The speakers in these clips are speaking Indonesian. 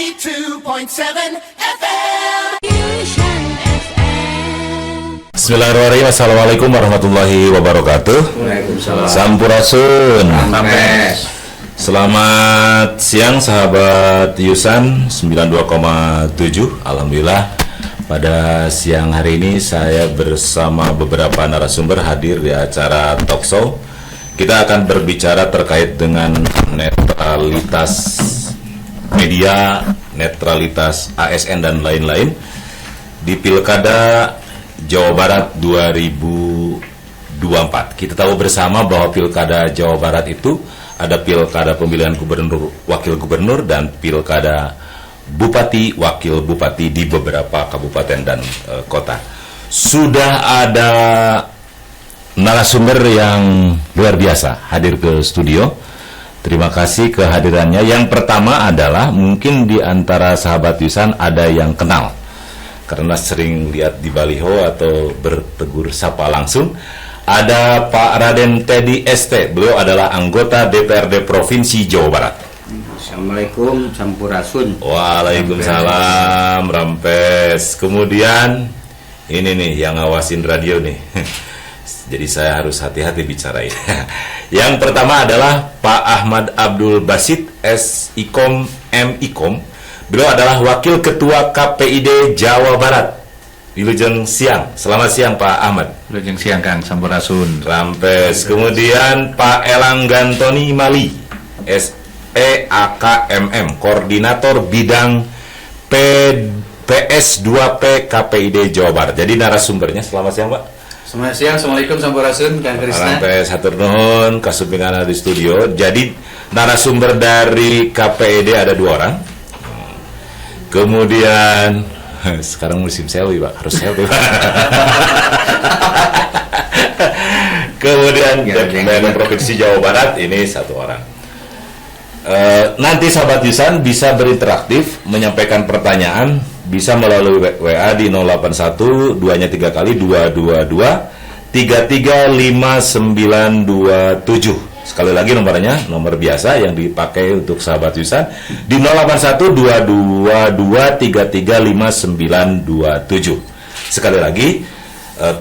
92.7 FM. Bismillahirrahmanirrahim. Assalamualaikum warahmatullahi wabarakatuh. Waalaikumsalam. Sampurasun. Mampes. Selamat siang sahabat Yusan 92,7. Alhamdulillah pada siang hari ini saya bersama beberapa narasumber hadir di acara Talkshow. Kita akan berbicara terkait dengan netralitas media, netralitas ASN dan lain-lain di Pilkada Jawa Barat 2024. Kita tahu bersama bahwa Pilkada Jawa Barat itu ada Pilkada pemilihan gubernur, wakil gubernur, dan Pilkada bupati, wakil bupati di beberapa kabupaten dan kota. Sudah ada narasumber yang luar biasa hadir ke studio. Terima kasih kehadirannya. Yang pertama adalah mungkin di antara sahabat Yusan ada yang kenal karena sering lihat di baliho atau bertegur sapa langsung. Ada Pak Raden Teddy ST. Beliau adalah anggota DPRD Provinsi Jawa Barat. Assalamualaikum, Sampurasun. Waalaikumsalam, Rampes. Kemudian ini nih yang ngawasin radio nih. Jadi saya harus hati-hati bicara ini. Yang pertama adalah Pak Ahmad Abdul Basit S.Ikom M.Ikom. Beliau adalah Wakil Ketua KPID Jawa Barat. Wilujeng siang. Selamat siang Pak Ahmad. Wilujeng siang Kang Sampurasun. Rampes. Kemudian Pak Elang Gantoni Mali SEAKMM, Koordinator Bidang PS2P KPID Jawa Barat. Jadi narasumbernya. Selamat siang Pak. Selamat siang. Assalamualaikum Sampurasun Kang Krisna. Rampes hatur nuhun kasubingana di studio. Jadi narasumber dari KPID ada 2 orang. Kemudian sekarang musim selfie Pak, harus selfie Pak. Kemudian dari Provinsi Jawa Barat ini 1 orang. Nanti sahabat Yusan bisa berinteraktif, menyampaikan pertanyaan, bisa melalui WA di 081 2-nya 3 kali 222 335927. Sekali lagi nomornya, nomor biasa yang dipakai untuk sahabat Yusan di 081 222 335927. Sekali lagi,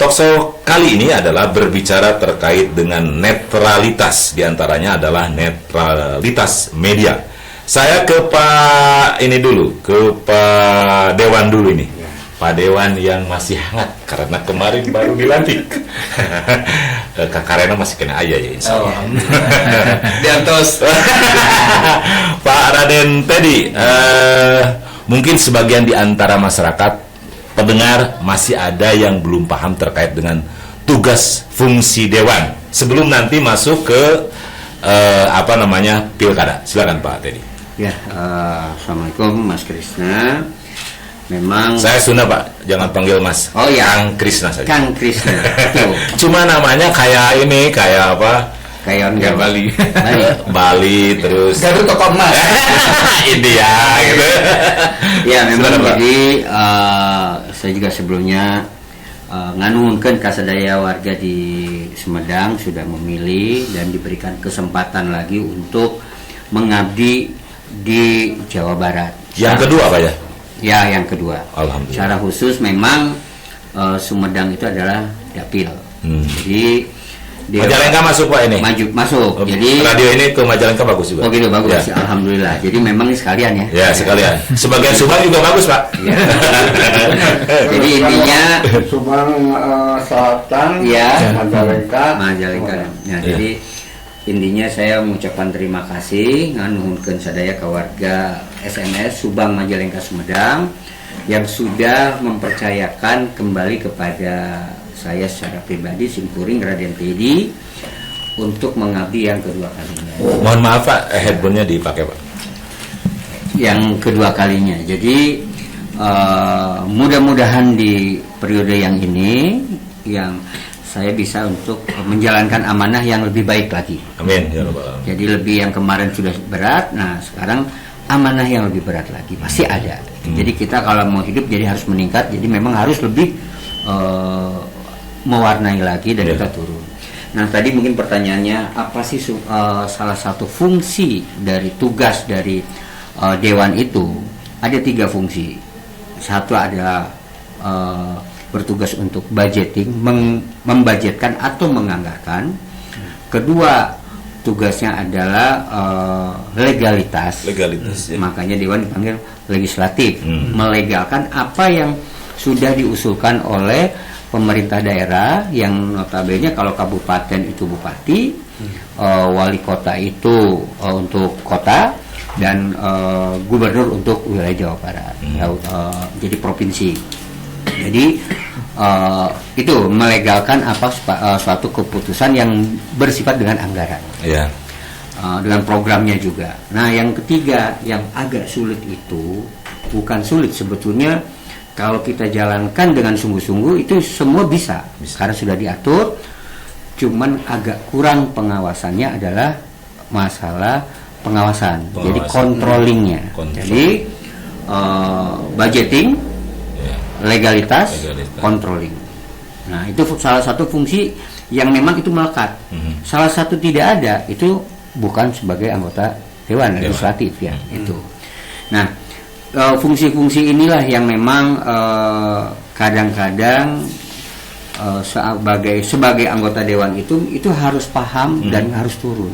talkshow kali ini adalah berbicara terkait dengan netralitas, diantaranya adalah netralitas media. Saya ke Pak ini dulu, ke Pak Dewan dulu ini. Pak Dewan yang masih hangat karena kemarin baru dilantik. Kak Karena masih kena ayah ya insya Allah. Diantos. Pak Raden Teddy, mungkin sebagian di antara masyarakat pendengar masih ada yang belum paham terkait dengan tugas fungsi Dewan sebelum nanti masuk ke pilkada. Silakan Pak Teddy. Ya, Assalamualaikum Mas Krisna. Memang Saya Sunda Pak, jangan panggil Mas. Oh ya, Kang Krisna saja. Kang Krisna. Cuma namanya kayak ini, kayak apa? Kayak Ya Bali. Bali terus Garut tokoh Mas. India gitu. Ya memang. Silakan, Pak. Jadi saya juga sebelumnya nganuhunkeun kasadaya warga di Sumedang sudah memilih dan diberikan kesempatan lagi untuk mengabdi di Jawa Barat. Yang kedua Pak ya? Ya, yang kedua. Alhamdulillah. Secara khusus memang Sumedang itu adalah dapil. Jadi dia Majalengka masuk Pak ini? masuk. Jadi radio ini ke Majalengka bagus juga. oh gitu, bagus. Ya. Alhamdulillah. Jadi memang ini sekalian ya. Ya sekalian. Sebagian Subang juga bagus Pak. Ya. Jadi intinya Subang Selatan, ya, Majalengka. Majalengka. Nah, jadi intinya saya mengucapkan terima kasih nganuhunkeun sadaya ka warga SNS Subang Majalengka Sumedang yang sudah mempercayakan kembali kepada saya secara pribadi simkuring Raden Teddy untuk mengabdi yang kedua kalinya. Mohon maaf Pak, headphone-nya dipakai Pak. Yang kedua kalinya. Jadi mudah-mudahan di periode yang ini yang saya bisa untuk menjalankan amanah yang lebih baik lagi. Amin ya Rabbal Alamin. Jadi lebih yang kemarin sudah berat, nah sekarang amanah yang lebih berat lagi pasti ada. Jadi kita kalau mau hidup jadi harus meningkat. Jadi memang harus lebih mewarnai lagi dan kita turun. Nah tadi mungkin pertanyaannya apa sih salah satu fungsi dari tugas dari Dewan itu ada 3 fungsi. Satu adalah bertugas untuk budgeting, membudgetkan atau menganggarkan. Kedua, tugasnya adalah legalitas. Legalitas. Ya. Makanya Dewan dipanggil legislatif, melegalkan apa yang sudah diusulkan oleh pemerintah daerah, yang notabene kalau kabupaten itu bupati, wali kota itu untuk kota, dan gubernur untuk wilayah Jawa Barat. Jadi provinsi. Jadi itu melegalkan suatu keputusan yang bersifat dengan anggaran. Ya. Dengan programnya juga. Nah, yang ketiga yang agak sulit itu, bukan sulit sebetulnya, kalau kita jalankan dengan sungguh-sungguh itu semua bisa. Karena sudah diatur, cuman agak kurang pengawasannya adalah masalah pengawasan. Jadi controllingnya. Jadi budgeting, legalitas, controlling. Nah, itu salah satu fungsi yang memang itu melekat. Salah satu tidak ada, itu bukan sebagai anggota Dewan Legislatif ya, itu. Nah, fungsi-fungsi inilah yang memang kadang-kadang sebagai anggota Dewan itu harus paham dan harus turun.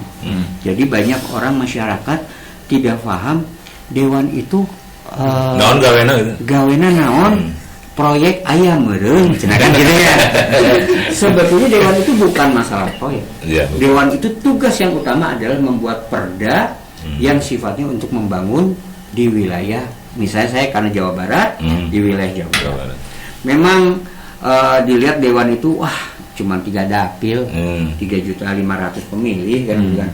Jadi banyak orang masyarakat tidak paham Dewan itu Naon gawena naon proyek ayam meureun cenah kan gitu ya. Sebetulnya Dewan itu bukan masalah proyek. Ya, Dewan itu tugas yang utama adalah membuat perda yang sifatnya untuk membangun di wilayah, misalnya saya karena Jawa Barat, di wilayah Jawa Barat. Memang dilihat Dewan itu cuma 3 dapil, 3.500.000 pemilih kan gitu kan.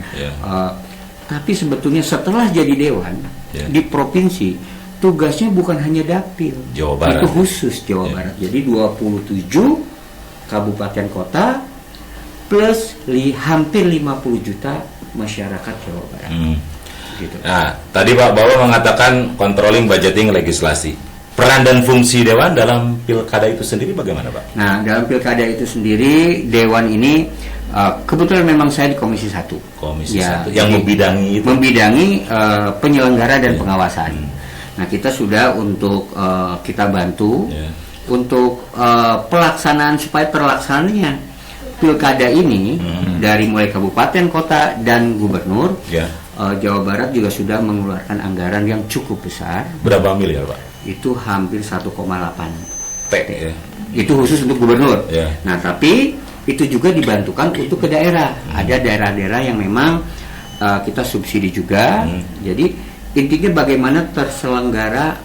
Tapi sebetulnya setelah jadi Dewan di provinsi, tugasnya bukan hanya dapil, Jawa Barat. itu khusus Jawa Barat. Jadi 27 kabupaten kota plus hampir 50 juta masyarakat Jawa Barat. Gitu. Nah, tadi Pak Bawa mengatakan controlling, budgeting, legislasi. Peran dan fungsi Dewan dalam pilkada itu sendiri bagaimana, Pak? Nah, dalam pilkada itu sendiri, Dewan ini kebetulan memang saya di Komisi 1. Komisi 1 yang membidangi itu. Membidangi penyelenggara dan pengawasan. Nah, kita sudah untuk kita bantu untuk pelaksanaan, supaya terlaksananya pilkada ini dari mulai kabupaten, kota, dan gubernur. Jawa Barat juga sudah mengeluarkan anggaran yang cukup besar. Berapa miliar, Pak? Itu hampir 1,8 T. Ya. Itu khusus untuk gubernur. Ya. Nah, tapi itu juga dibantukan untuk ke daerah. Ada daerah-daerah yang memang kita subsidi juga. Jadi intinya bagaimana terselenggara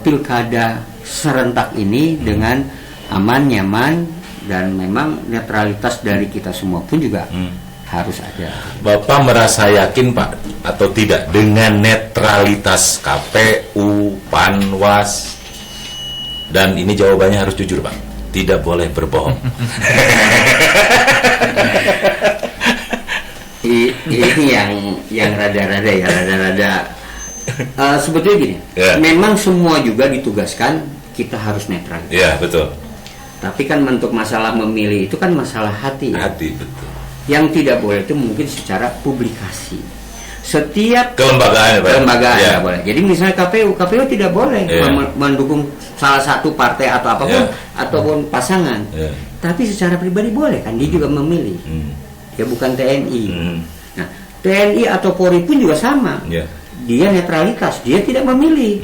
pilkada serentak ini dengan aman, nyaman, dan memang netralitas dari kita semua pun juga harus ada. Bapak merasa yakin, Pak, atau tidak dengan netralitas KPU, Panwas? Dan ini jawabannya harus jujur, Pak. Tidak boleh berbohong. Ini yang rada-rada ya, rada-rada. Sebetulnya gini, memang semua juga ditugaskan kita harus netral. Iya, betul. Tapi kan untuk masalah memilih itu kan masalah hati. Hati, betul. Yang tidak boleh itu mungkin secara publikasi. Setiap Kelembagaan, Pak. Kelembagaan tidak boleh. Jadi misalnya KPU tidak boleh mendukung salah satu partai atau apapun ataupun pasangan. Tapi secara pribadi boleh kan, dia juga memilih. Dia bukan TNI. Nah, TNI atau Polri pun juga sama. Dia netralitas, dia tidak memilih.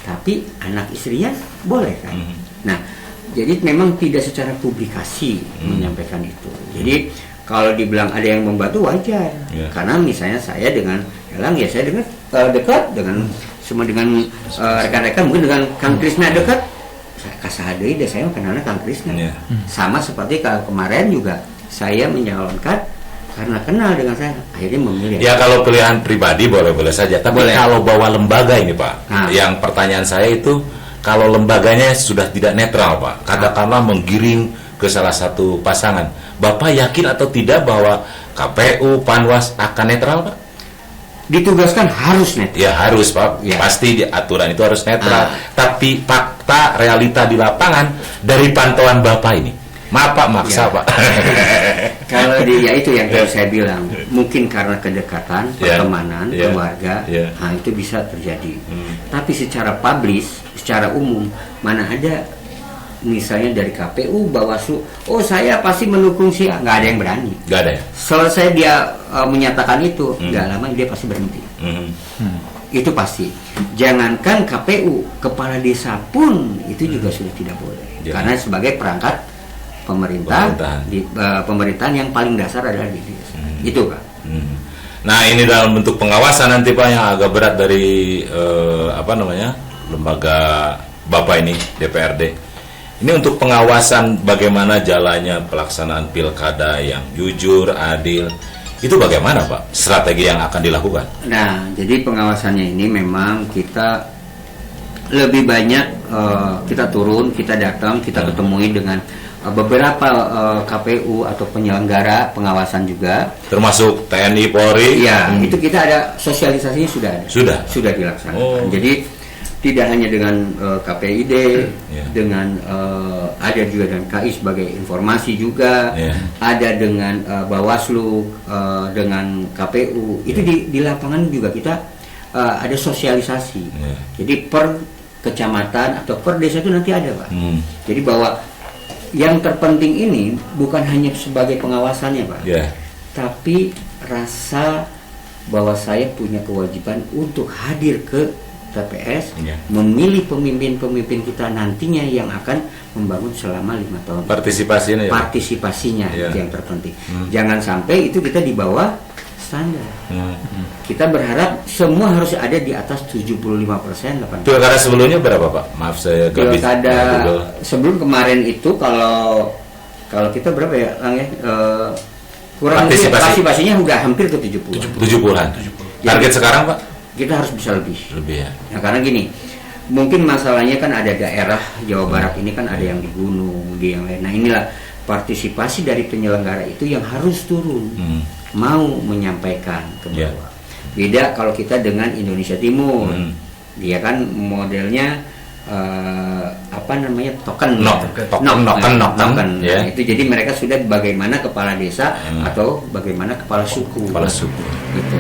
Tapi anak istrinya boleh kan. Nah, jadi memang tidak secara publikasi menyampaikan itu. Jadi kalau dibilang ada yang membantu wajar, karena misalnya saya dengan Elang ya saya dengan dekat dengan semua dengan rekan-rekan, mungkin dengan Kang Krisna dekat, saya kasih deh saya kenalnya Kang Krisna. Sama seperti kalau kemarin juga saya menyalonkan karena kenal dengan saya, akhirnya memilih. Ya kalau pilihan pribadi boleh-boleh saja, tapi kalau bawa lembaga ini, Pak, yang pertanyaan saya itu kalau lembaganya sudah tidak netral, Pak, katakanlah menggiring ke salah satu pasangan, Bapak yakin atau tidak bahwa KPU, Panwas akan netral, Pak? Ditugaskan harus netral. Ya harus, Pak. Pasti aturan itu harus netral. Tapi fakta realita di lapangan dari pantauan Bapak ini, Maaf Pak, maksa Ya. Pak. Kalau ya itu yang tadi saya bilang, mungkin karena kedekatan, Ya. pertemanan, Ya. keluarga, Ya. nah itu bisa terjadi. Tapi secara publish, secara umum, mana ada misalnya dari KPU, Bawaslu, oh saya pasti mendukung sih, nggak ada yang berani. Gak ada ya? Selesai dia menyatakan itu, nggak lama dia pasti berhenti. Itu pasti. Jangankan KPU, kepala desa pun itu juga sudah tidak boleh. Ya. Karena sebagai perangkat Pemerintahan. pemerintahan yang paling dasar adalah di desa. Itu Pak. Nah ini dalam bentuk pengawasan nanti Pak yang agak berat dari lembaga Bapak ini DPRD. Ini untuk pengawasan bagaimana jalannya pelaksanaan pilkada yang jujur, adil. Itu bagaimana Pak strategi yang akan dilakukan? Nah, jadi pengawasannya ini memang kita lebih banyak kita turun, kita datang, kita ketemui dengan beberapa KPU atau penyelenggara pengawasan juga. Termasuk TNI, Polri? Iya, itu kita ada sosialisasinya sudah ada. Sudah dilaksanakan. Oh. Jadi tidak hanya dengan KPID, Ya. dengan ada juga dengan KI sebagai informasi juga, Ya. ada dengan Bawaslu, dengan KPU. Itu di lapangan juga kita ada sosialisasi. Ya. Jadi per kecamatan atau per desa itu nanti ada Pak. Jadi bahwa yang terpenting ini bukan hanya sebagai pengawasannya Pak, Ya. tapi rasa bahwa saya punya kewajiban untuk hadir ke TPS, Ya. memilih pemimpin-pemimpin kita nantinya yang akan membangun selama 5 tahun. Partisipasinya ya Pak? Partisipasinya Ya. itu yang terpenting. Jangan sampai itu kita di bawah standar. Kita berharap semua harus ada di atas 75%, 80%. Pilkada sebelumnya berapa Pak? Maaf saya gak bisa. Pilkada Google. sebelum kemarin itu kalau kita berapa ya, Lang ya? Kurang lebih partisipasinya udah hampir ke 70. 70-an. Target sekarang Pak? Kita harus bisa lebih. Lebih ya. Nah, karena gini, mungkin masalahnya kan ada daerah Jawa Barat ini kan ada yang di gunung, di yang lain. Nah, inilah partisipasi dari penyelenggara itu yang harus turun, mau menyampaikan ke Ya. bawah. Beda kalau kita dengan Indonesia Timur, dia kan modelnya token, token. Ya. Nah, itu jadi mereka sudah bagaimana kepala desa atau bagaimana kepala suku. Kepala suku. Gitu.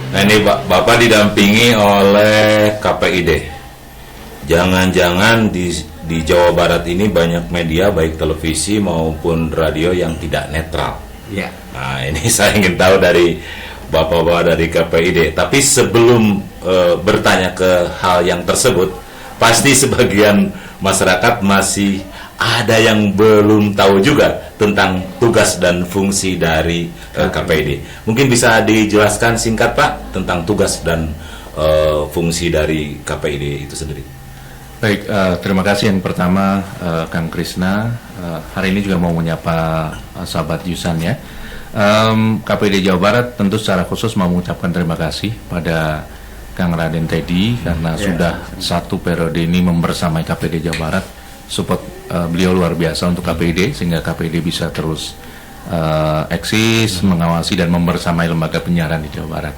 Nah ini Bapak didampingi oleh KPID. Jangan-jangan di Jawa Barat ini banyak media baik televisi maupun radio yang tidak netral. Ya. Nah ini saya ingin tahu dari Bapak-bapak dari KPID. Tapi sebelum bertanya ke hal yang tersebut, pasti sebagian masyarakat masih ada yang belum tahu juga tentang tugas dan fungsi dari KPID. Mungkin bisa dijelaskan singkat Pak tentang tugas dan fungsi dari KPID itu sendiri. Baik, terima kasih yang pertama Kang Krisna. Hari ini juga mau menyapa sahabat Yusan ya. KPID Jawa Barat tentu secara khusus mau mengucapkan terima kasih pada Kang Raden Teddy karena sudah satu periode ini membersamai KPID Jawa Barat. Support beliau luar biasa untuk KPID sehingga KPID bisa terus eksis, mengawasi dan membersamai lembaga penyiaran di Jawa Barat.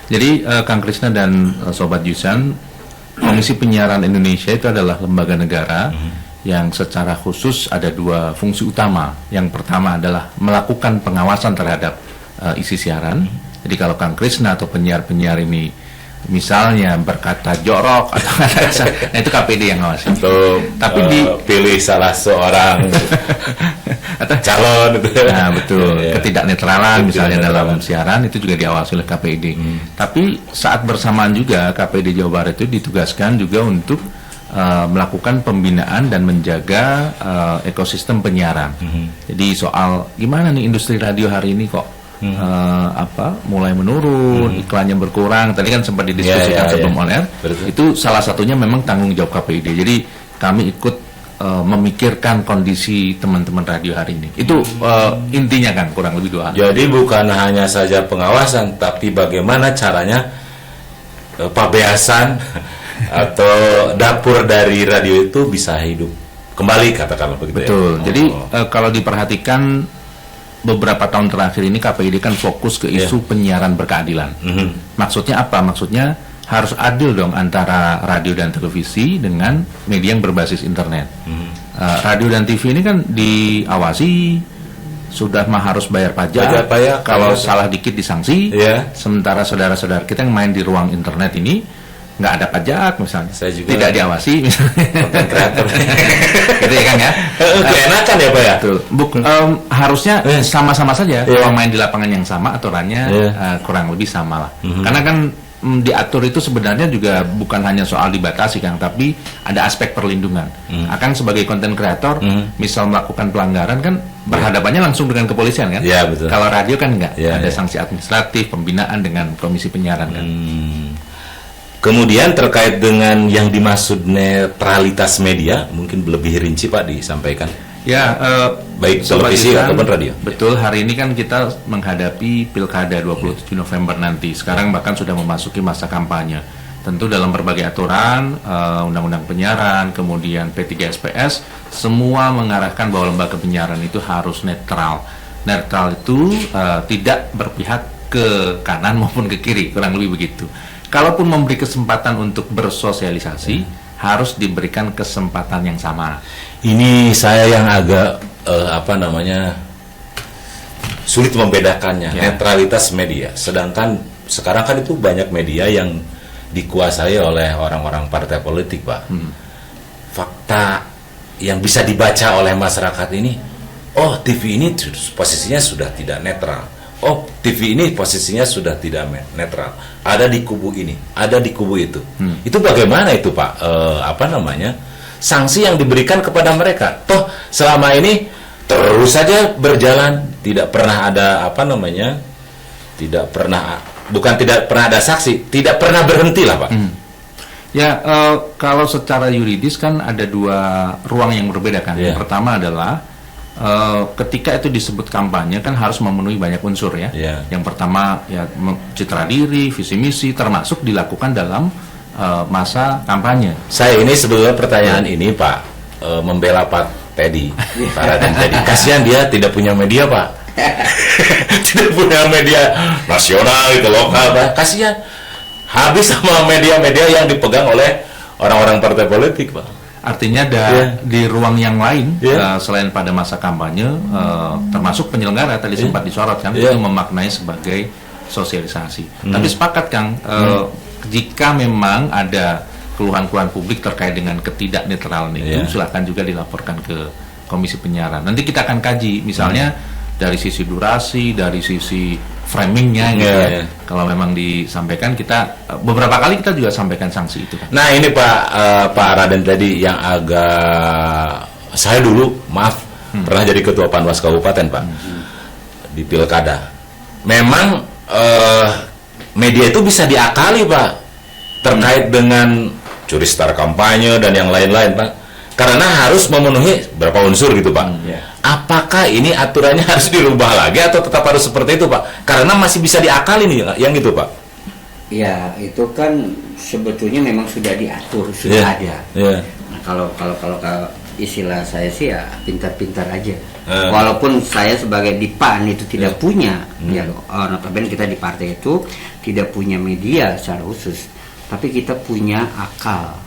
Jadi Kang Krisna dan Sobat Yusan, Komisi Penyiaran Indonesia itu adalah lembaga negara yang secara khusus ada dua fungsi utama. Yang pertama adalah melakukan pengawasan terhadap isi siaran. Jadi kalau Kang Krisna atau penyiar-penyiar ini misalnya berkata jorok atau nah itu KPID yang ngawasi. Tapi pilih salah seorang calon. Nah betul, ketidaknetralan misalnya dalam siaran itu juga diawasi oleh KPID. Tapi saat bersamaan juga KPID Jawa Barat itu ditugaskan juga untuk melakukan pembinaan dan menjaga ekosistem penyiaran. Jadi soal gimana nih industri radio hari ini kok mulai menurun, iklannya berkurang. Tadi kan sempat didiskusikan sebelum on air. Itu salah satunya memang tanggung jawab KPID. Jadi kami ikut memikirkan kondisi teman-teman radio hari ini. Itu intinya kan kurang lebih dua. Jadi bukan hanya saja pengawasan, tapi bagaimana caranya pabeasan atau dapur dari radio itu bisa hidup kembali, katakanlah begitu. Betul. Ya? Jadi kalau diperhatikan beberapa tahun terakhir ini KPID kan fokus ke isu penyiaran berkeadilan. Maksudnya apa? Maksudnya harus adil dong antara radio dan televisi dengan media yang berbasis internet. radio dan TV ini kan diawasi, sudah mah harus bayar pajak. Kalau salah dikit disanksi. Iya. Sementara saudara-saudara kita yang main di ruang internet ini nggak ada pajak misalnya, Saya juga tidak diawasi misalnya. Konten kreator. Gitu ya kan ya. Keenakan ya Pak ya. Betul. Harusnya sama-sama saja. Iya. Kalau main di lapangan yang sama, aturannya kurang lebih sama lah. Karena kan diatur itu sebenarnya juga bukan hanya soal dibatasi Kang, tapi ada aspek perlindungan. Akan sebagai konten kreator, misal melakukan pelanggaran kan berhadapannya langsung dengan kepolisian kan. Iya, betul. Kalau radio kan enggak, Iya, ada iya. sanksi administratif, pembinaan dengan komisi penyiaran kan. Kemudian terkait dengan yang dimaksud netralitas media, mungkin lebih rinci Pak disampaikan. Ya, Baik Sobat televisi Yusan, ataupun radio. Betul, hari ini kan kita menghadapi Pilkada 27 November nanti. Sekarang bahkan sudah memasuki masa kampanye. Tentu dalam berbagai aturan, undang-undang penyiaran, kemudian P3SPS, semua mengarahkan bahwa lembaga penyiaran itu harus netral. Netral itu tidak berpihak ke kanan maupun ke kiri, kurang lebih begitu. Kalaupun memberi kesempatan untuk bersosialisasi, harus diberikan kesempatan yang sama. Ini saya yang agak sulit membedakannya, Ya. netralitas media. Sedangkan sekarang kan itu banyak media yang dikuasai oleh orang-orang partai politik, Pak. Fakta yang bisa dibaca oleh masyarakat ini, oh TV ini posisinya sudah tidak netral. Oh TV ini posisinya sudah tidak netral. Ada di kubu ini, ada di kubu itu. Itu bagaimana itu, Pak? Sanksi yang diberikan kepada mereka. Toh selama ini terus saja berjalan, tidak pernah ada tidak pernah ada saksi, tidak pernah berhenti lah, Pak. Ya, kalau secara yuridis kan ada dua ruang yang berbeda kan. Yeah. Yang pertama adalah ketika itu disebut kampanye kan harus memenuhi banyak unsur ya. Yeah. Yang pertama ya citra diri, visi misi, termasuk dilakukan dalam masa kampanye. Saya ini sebetulnya pertanyaan ini, Pak, membela Pak Teddy, Pak Raden Teddy. Kasihan dia tidak punya media, Pak. Tidak punya media nasional gitu, lokal, Pak. Kasihan. Habis sama media-media yang dipegang oleh orang-orang partai politik, Pak. Artinya di ruang yang lain selain pada masa kampanye, termasuk penyelenggara tadi sempat disorot kan, itu memaknai sebagai sosialisasi. Tapi sepakat Kang, jika memang ada keluhan-keluhan publik terkait dengan ketidaknetralan itu, silakan juga dilaporkan ke Komisi Penyiaran. Nanti kita akan kaji, misalnya dari sisi durasi, dari sisi framingnya gitu ya. Kalau memang disampaikan, kita beberapa kali kita juga sampaikan sanksi itu kan. Nah ini Pak Raden tadi yang agak, saya dulu pernah jadi ketua Panwas Kabupaten, Pak, di Pilkada. Memang media itu bisa diakali, Pak, terkait dengan curi star kampanye dan yang lain-lain, Pak, karena harus memenuhi berapa unsur gitu, Pak. Apakah ini aturannya harus dirubah lagi atau tetap harus seperti itu, Pak? Karena masih bisa diakali nih yang itu, Pak. Ya, itu kan sebetulnya memang sudah diatur, sudah ada. Nah, kalau istilah saya sih ya pintar-pintar aja. Walaupun saya sebagai di PAN itu tidak punya, ya notabene kita di partai itu tidak punya media secara khusus, tapi kita punya akal,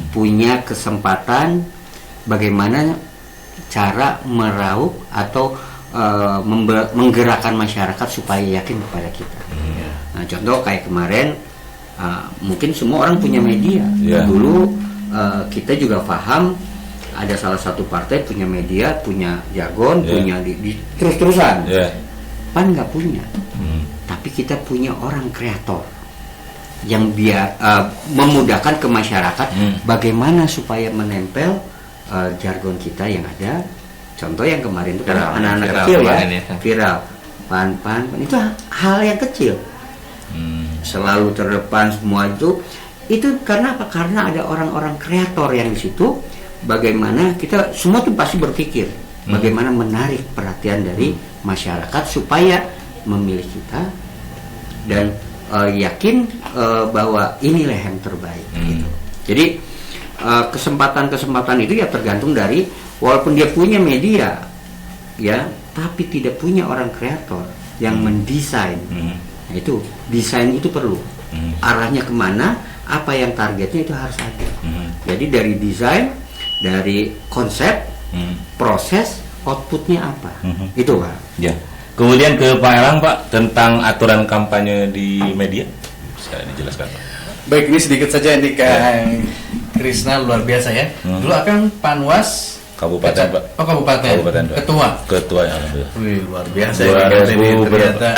punya kesempatan bagaimana cara meraup atau menggerakkan masyarakat supaya yakin kepada kita. Nah, contoh kayak kemarin, mungkin semua orang punya media. Dulu kita juga paham ada salah satu partai punya media, punya jargon, punya terus-terusan. PAN nggak punya, tapi kita punya orang kreator yang memudahkan ke masyarakat bagaimana supaya menempel jargon kita yang ada. Contoh yang kemarin itu kan anak-anak kecil viral, pan itu hal yang kecil, selalu terdepan semua itu karena apa? Karena ada orang-orang kreator yang di situ. Bagaimana kita semua tuh pasti berpikir bagaimana menarik perhatian dari masyarakat supaya memilih kita dan yakin bahwa inilah yang terbaik. Gitu. Jadi kesempatan-kesempatan itu ya tergantung dari, walaupun dia punya media ya, tapi tidak punya orang kreator yang mendesain. Nah, itu desain itu perlu, arahnya kemana, apa yang targetnya itu harus ada. Jadi dari desain dari konsep, proses, outputnya apa. Itu Pak. Ya. Kemudian ke Pak Elang Pak tentang aturan kampanye di media. Bisa dijelaskan Pak. Baik, ini sedikit saja ini Kang Krisna luar biasa ya. Dulu akan Panwas Kabupaten Pak. Oh kabupaten. Pak. Ketua ya alhamdulillah. Wih, luar biasa 2000 ini ternyata.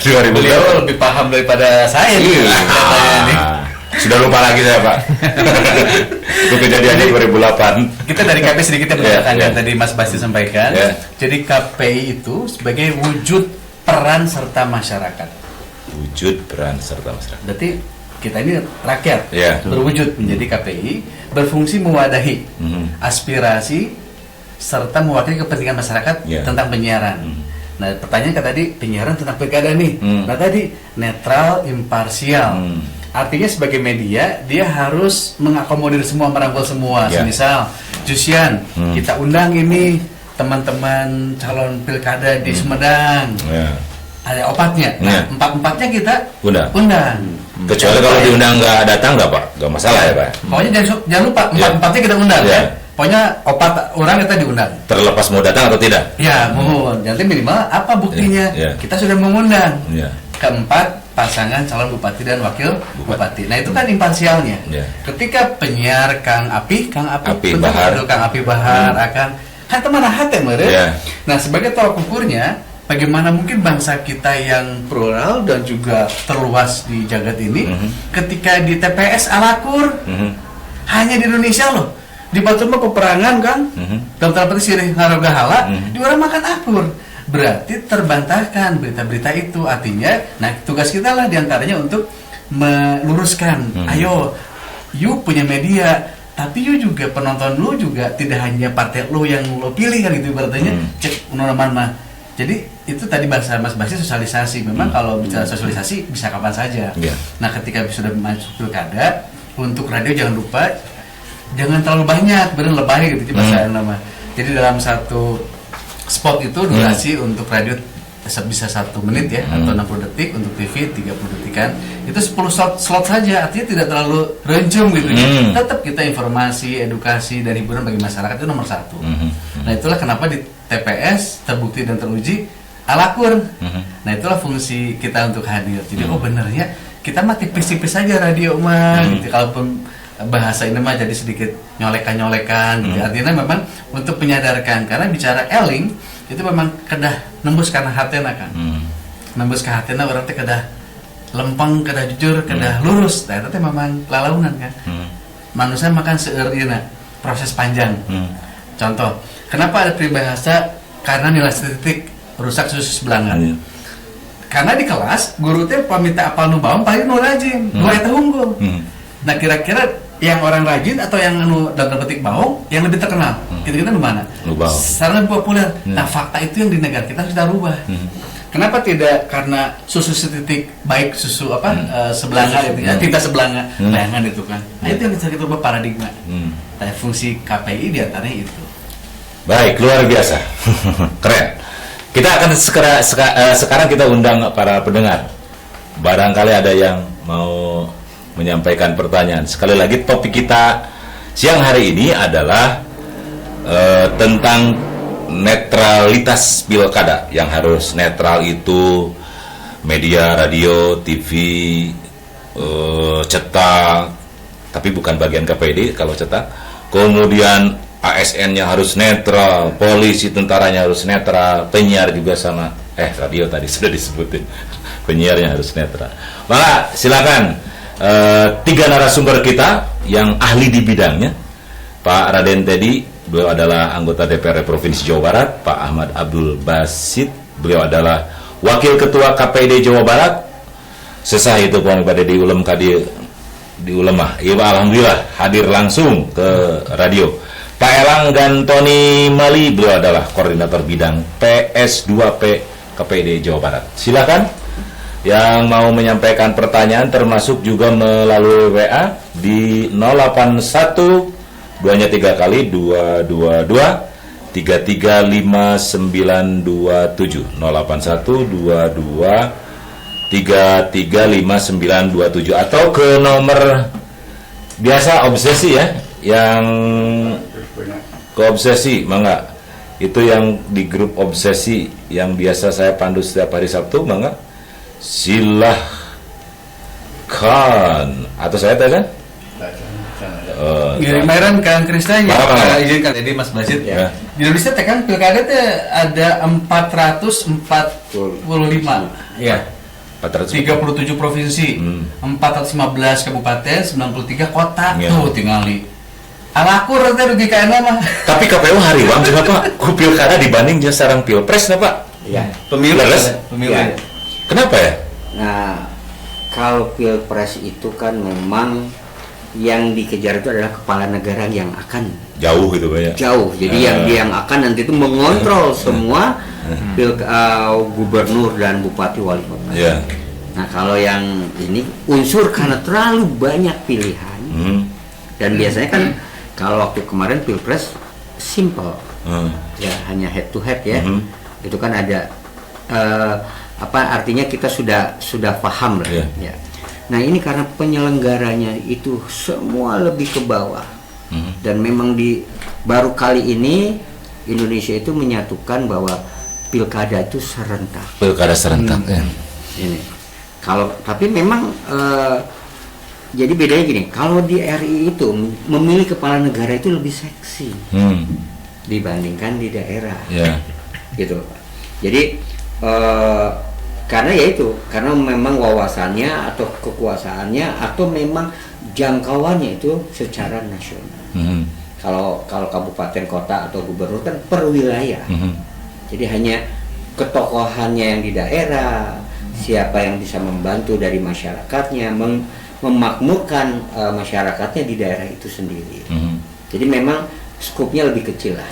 2000 Beliau lebih paham daripada saya nih. Katanya nih. Sudah lupa lagi saya Pak. Itu kejadiannya 2008. Kita dari KPI sedikit ya Ya, menambahkan yang ya. tadi Mas Basti sampaikan. Ya. Jadi KPI itu sebagai wujud peran serta masyarakat. Wujud peran serta masyarakat. Berarti kita ini rakyat Ya. berwujud menjadi KPI, berfungsi mewadahi aspirasi serta mewakili kepentingan masyarakat Ya. tentang penyiaran. Nah, pertanyaan kan tadi penyiaran tentang pilkada nih. Nah, tadi netral, imparsial. Artinya sebagai media dia harus mengakomodir semua, merangkul semua. Ya. Misal, Jusian, kita undang ini teman-teman calon pilkada di Sumedang. Ya. Ada opatnya. Nah, Ya. empat-empatnya kita Undang. Kecuali kalau diundang nggak datang nggak Pak, nggak masalah ya Pak. Pokoknya jangan lupa Ya. empat-empatnya kita undang Ya. ya. Pokoknya opat orang kita diundang. Terlepas mau datang atau tidak. Ya, mohon. Nanti minimal apa buktinya? Ya. Kita sudah mengundang Ya. keempat pasangan calon bupati dan wakil bupati. Nah, itu kan imparsialnya. Ya. Ketika penyiar Kang Api Api betul, Bahar. Kang Api Bahar akan kan teman hati meren. Ya. Nah, sebagai tolak ukurnya bagaimana mungkin bangsa kita yang plural dan juga terluas di jagat ini ketika di TPS alakur hanya di Indonesia loh. Di Batu mah peperangan kan, dalam tanda petik sirih ngaroga hala, di orang makan akur. Berarti terbantahkan berita-berita itu. Artinya, nah tugas kita lah diantaranya untuk meluruskan. Ayo, you punya media, tapi you juga penonton lu juga tidak hanya partai lu yang lu pilih kan gitu ibaratnya. Cek undang mah. Jadi itu tadi bahasa Mas Basti sosialisasi. Memang kalau bicara sosialisasi bisa kapan saja. Yeah. Nah ketika sudah masuk pilkada, untuk radio jangan lupa jangan terlalu banyak, bener lebay gitu bahasa nama. Jadi dalam satu spot itu durasi untuk radio bisa 1 menit ya atau 60 detik, untuk TV 30 detikan. Itu 10 slot saja, artinya tidak terlalu rencung gitu. Tetap kita informasi, edukasi dan hiburan bagi masyarakat itu nomor 1. Nah itulah kenapa di TPS terbukti dan teruji alakur. Nah itulah fungsi kita untuk hadir. Jadi oh bener ya, kita mah tipis-tipis aja radio mah gitu. Kalaupun bahasa ini mah jadi sedikit nyolekan gitu. Artinya memang untuk menyadarkan, karena bicara eling itu memang kedah nembus karena hatena kan. Nembus ke hatena berarti kedah lempeng, kedah jujur, kedah lurus. Nah itu memang lalaunan kan. Manusia makan seurina proses panjang. Contoh, kenapa ada peribahasa karena nilai titik rusak susu sebelangan. Karena di kelas guru teh paminta apal nu baum paling nu rajin, nu eta unggul. Nah kira-kira yang orang rajin atau yang dalam petik baung yang lebih terkenal, kita nu mana? Nu baung. Secara lebih populer. Nah fakta itu yang di negara kita sudah rubah. Kenapa tidak karena susu setitik baik susu apa sebelanga itu ya, tinta sebelanga bayangan itu kan. Nah itu yang kita rubah paradigma. Nah, fungsi KPI diantaranya itu. Baik, luar biasa. Keren. Kita akan sekarang kita undang para pendengar. Barangkali ada yang mau menyampaikan pertanyaan. Sekali lagi topik kita siang hari ini adalah tentang netralitas pilkada. Yang harus netral itu media, radio, TV, cetak, tapi bukan bagian KPD kalau cetak. Kemudian ASN-nya harus netral, polisi tentaranya harus netral, penyiar juga sama. Radio tadi sudah disebutin, penyiarnya harus netral. Maka silakan 3 narasumber kita yang ahli di bidangnya. Pak Raden Teddy, beliau adalah anggota DPR Provinsi Jawa Barat. Pak Ahmad Abdul Basit, beliau adalah Wakil Ketua KPD Jawa Barat. Sesah itu Pak pada di ulem kadi di ulemah. Iya Pak, alhamdulillah hadir langsung ke radio. Pak Elang dan Tony Mali, beliau adalah koordinator bidang PS2P KPD Jawa Barat. Silakan yang mau menyampaikan pertanyaan, termasuk juga melalui WA di 081 2-nya 3 kali 222 335927 081 22 335927 atau ke nomor biasa obsesi ya yang ke obsesi, mangga. Itu yang di grup obsesi yang biasa saya pandu setiap hari Sabtu, mangga. Silahkan. Atau saya teh kan? Giliran Kang Krisna ya, Apa? izinkan jadi Mas Basit. Ya. Di Indonesia teh kan pilkada teh ada 445. Ya. 37 provinsi, 415 kabupaten, 93 kota. Ya. Tuh tinggali. Alakur teh rugi ka enak mah. Tapi KPU hariwang juga Pak, ku pilkada dibanding jeung sareng pilpres na Pak. Ya. Pemilu Beres? pemilu. Ya. Kenapa ya? Nah, kalau pilpres itu kan memang yang dikejar itu adalah kepala negara yang akan Jauh gitu Pak ya. jauh. Jadi yang akan nanti itu mengontrol semua gubernur dan bupati wali kota. Ya. Nah, kalau yang ini unsur karena terlalu banyak pilihan dan biasanya kan kalau waktu kemarin pilpres simple, ya hanya head to head ya. Itu kan ada artinya kita sudah paham lah. Yeah. Ya. Nah ini karena penyelenggaranya itu semua lebih ke bawah dan memang baru kali ini Indonesia itu menyatukan bahwa pilkada itu serentak. Pilkada serentak ya. Ini tapi memang jadi bedanya gini, kalau di RI itu memilih kepala negara itu lebih seksi dibandingkan di daerah. Ya. Gitu. Jadi karena memang wawasannya atau kekuasaannya atau memang jangkauannya itu secara nasional. Kalau kabupaten, kota atau gubernur kan per wilayah. Jadi hanya ketokohannya yang di daerah, siapa yang bisa membantu dari masyarakatnya, memakmurkan masyarakatnya di daerah itu sendiri. Jadi memang skupnya lebih kecil lah.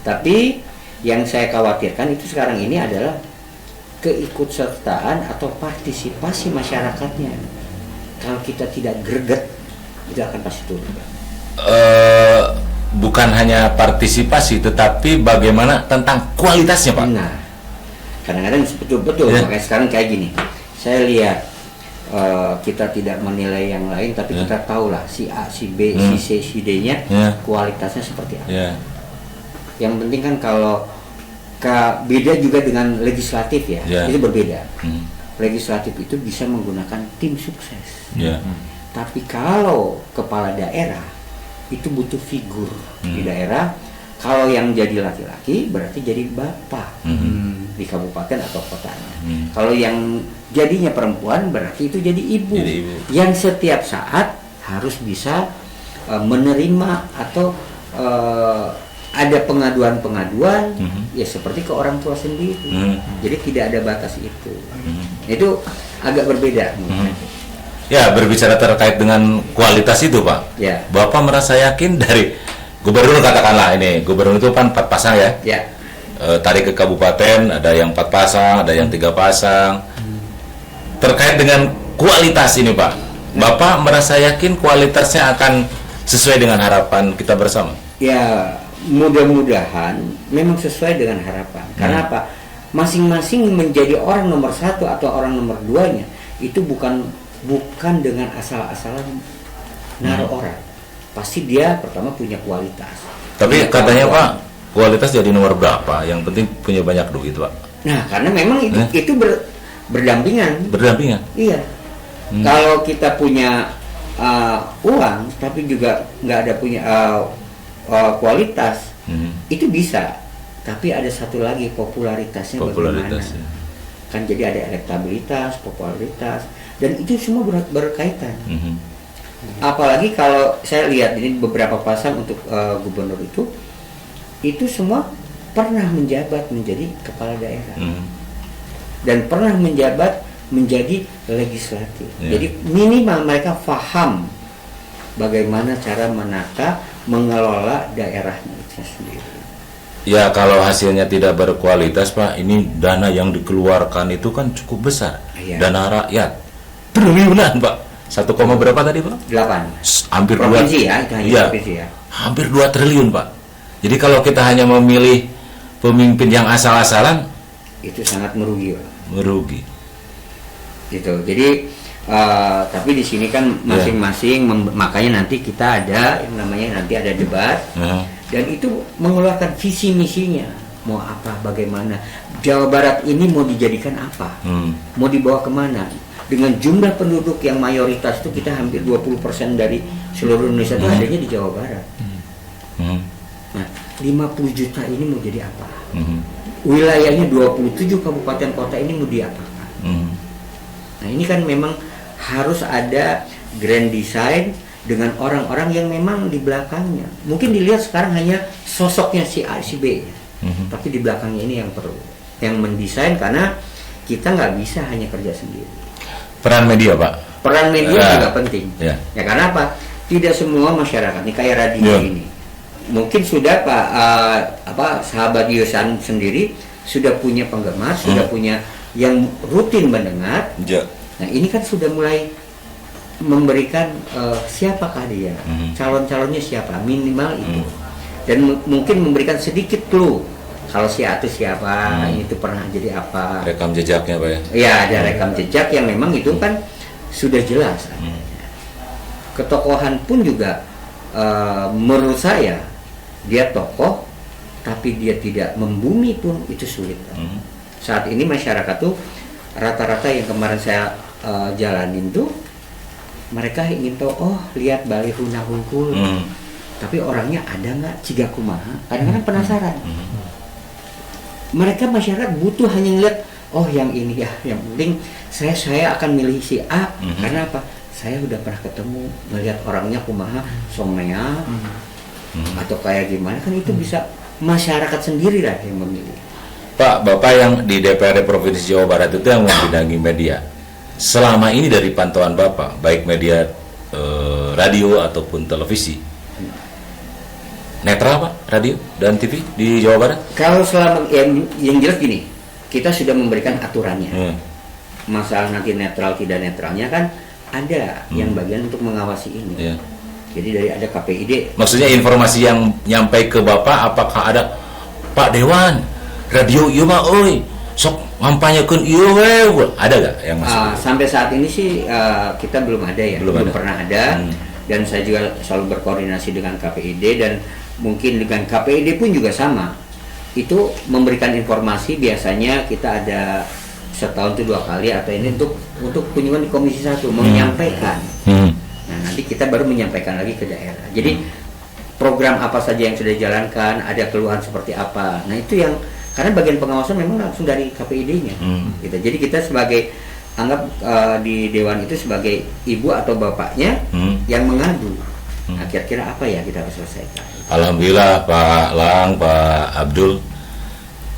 Tapi yang saya khawatirkan itu sekarang ini adalah keikutsertaan atau partisipasi masyarakatnya. Kalau kita tidak greget, itu akan pasti turun. Bukan hanya partisipasi, tetapi bagaimana tentang kualitasnya Pak. Nah, kadang-kadang betul-betul. Ya. Makanya sekarang kayak gini, saya lihat kita tidak menilai yang lain, tapi kita tahulah si A, si B, si C, si D-nya kualitasnya seperti apa. Yang penting kan kalau beda juga dengan legislatif ya, itu berbeda. Legislatif itu bisa menggunakan tim sukses. Tapi kalau kepala daerah itu butuh figur di daerah. Kalau yang jadi laki-laki berarti jadi bapak di kabupaten atau kotanya. Kalau yang jadinya perempuan berarti itu jadi ibu. Yang setiap saat harus bisa menerima atau ada pengaduan-pengaduan ya seperti ke orang tua sendiri. Jadi tidak ada batas itu. Itu agak berbeda. Ya, berbicara terkait dengan kualitas itu Pak. Ya. Bapak merasa yakin dari gubernur, katakanlah ini gubernur itu kan 4 pasang ya. Tarik ke kabupaten ada yang 4 pasang, ada yang 3 pasang. Terkait dengan kualitas ini Pak, Bapak merasa yakin kualitasnya akan sesuai dengan harapan kita bersama? Ya, mudah-mudahan memang sesuai dengan harapan. Karena apa? Masing-masing menjadi orang nomor 1 atau orang nomor 2-nya itu bukan dengan asal-asalan naruh orang. Pasti dia pertama punya kualitas. Tapi katanya Pak, kualitas jadi nomor berapa? Yang penting punya banyak duit Pak. Nah, karena memang itu berdampingan. Berdampingan. Iya. Kalau kita punya uang tapi juga nggak ada punya kualitas, itu bisa. Tapi ada satu lagi popularitasnya bagaimana? Kan jadi ada elektabilitas, popularitas, dan itu semua berkaitan. Apalagi kalau saya lihat ini beberapa pasang untuk gubernur itu semua pernah menjabat menjadi kepala daerah dan pernah menjabat menjadi legislatif. Jadi minimal mereka paham bagaimana cara menata, mengelola daerahnya itu sendiri. Ya kalau hasilnya tidak berkualitas Pak, ini dana yang dikeluarkan itu kan cukup besar. Dana rakyat triliunan Pak. 1, berapa tadi Pak? 8. Hampir provinsi 2. Ya, itu hanya provinsi ya. Hampir 2 triliun Pak. Jadi kalau kita hanya memilih pemimpin yang asal-asalan, itu sangat merugi Pak. Merugi. Gitu. Jadi Tapi di sini kan masing-masing makanya nanti kita ada yang namanya nanti ada debat dan itu mengeluarkan visi misinya mau apa bagaimana Jawa Barat ini mau dijadikan apa mau dibawa kemana dengan jumlah penduduk yang mayoritas itu kita hampir 20% dari seluruh Indonesia itu adanya di Jawa Barat. Nah 50 juta ini mau jadi apa wilayahnya 27 kabupaten kota ini mau diapakan. Nah ini kan memang harus ada grand design dengan orang-orang yang memang di belakangnya. Mungkin dilihat sekarang hanya sosoknya si A, si B, tapi di belakangnya ini yang perlu, yang mendesain karena kita nggak bisa hanya kerja sendiri. Peran media, Pak. Peran media juga penting. Ya Karena apa? Tidak semua masyarakat nih kayak radio ini. Mungkin sudah Pak sahabat Yusan sendiri sudah punya penggemar, sudah punya yang rutin mendengar. Nah ini kan sudah mulai memberikan siapakah dia, calon-calonnya siapa, minimal itu. Dan mungkin memberikan sedikit clue. Kalau si A itu siapa, itu pernah jadi apa. Rekam jejaknya, Pak ya? Iya, ada rekam jejak yang memang itu kan sudah jelas. Ketokohan pun juga menurut saya dia tokoh, tapi dia tidak membumi pun itu sulit. Saat ini masyarakat tuh rata-rata yang kemarin saya jalanin tuh mereka ingin tahu, oh lihat baliho nahungkul, tapi orangnya ada nggak cigakumaha, kadang-kadang penasaran. Mereka masyarakat butuh hanya ngeliat, oh yang ini ya, yang penting saya akan milih si A, karena apa? Saya udah pernah ketemu, melihat orangnya kumaha, somea, atau kayak gimana, kan itu bisa masyarakat sendiri lah yang memilih. Pak, Bapak yang di DPRD Provinsi Jawa Barat itu yang membidangi media. Selama ini dari pantauan Bapak, baik media radio ataupun televisi, netral Pak, radio dan TV di Jawa Barat? Kalau selama yang jelas gini, kita sudah memberikan aturannya. Masalah nanti netral tidak netralnya kan ada yang bagian untuk mengawasi ini. Jadi dari ada KPID. Maksudnya informasi yang nyampe ke Bapak, apakah ada Pak Dewan, radio ieu mah euy, sok ngampanyekeun ieu we, ada gak yang masuk? Sampai saat ini sih kita belum ada ya, belum pernah ada. Dan saya juga selalu berkoordinasi dengan KPID dan mungkin dengan KPID pun juga sama. Itu memberikan informasi biasanya kita ada setahun itu 2 kali atau ini untuk kunjungan di Komisi 1 menyampaikan. Nah nanti kita baru menyampaikan lagi ke daerah. Jadi program apa saja yang sudah dijalankan, ada keluhan seperti apa. Nah itu yang karena bagian pengawasan memang langsung dari KPID-nya. Gitu. Jadi kita sebagai anggap di dewan itu sebagai ibu atau bapaknya yang mengadu. Nah kira-kira apa ya kita harus selesaikan. Alhamdulillah Pak Lang, Pak Abdul,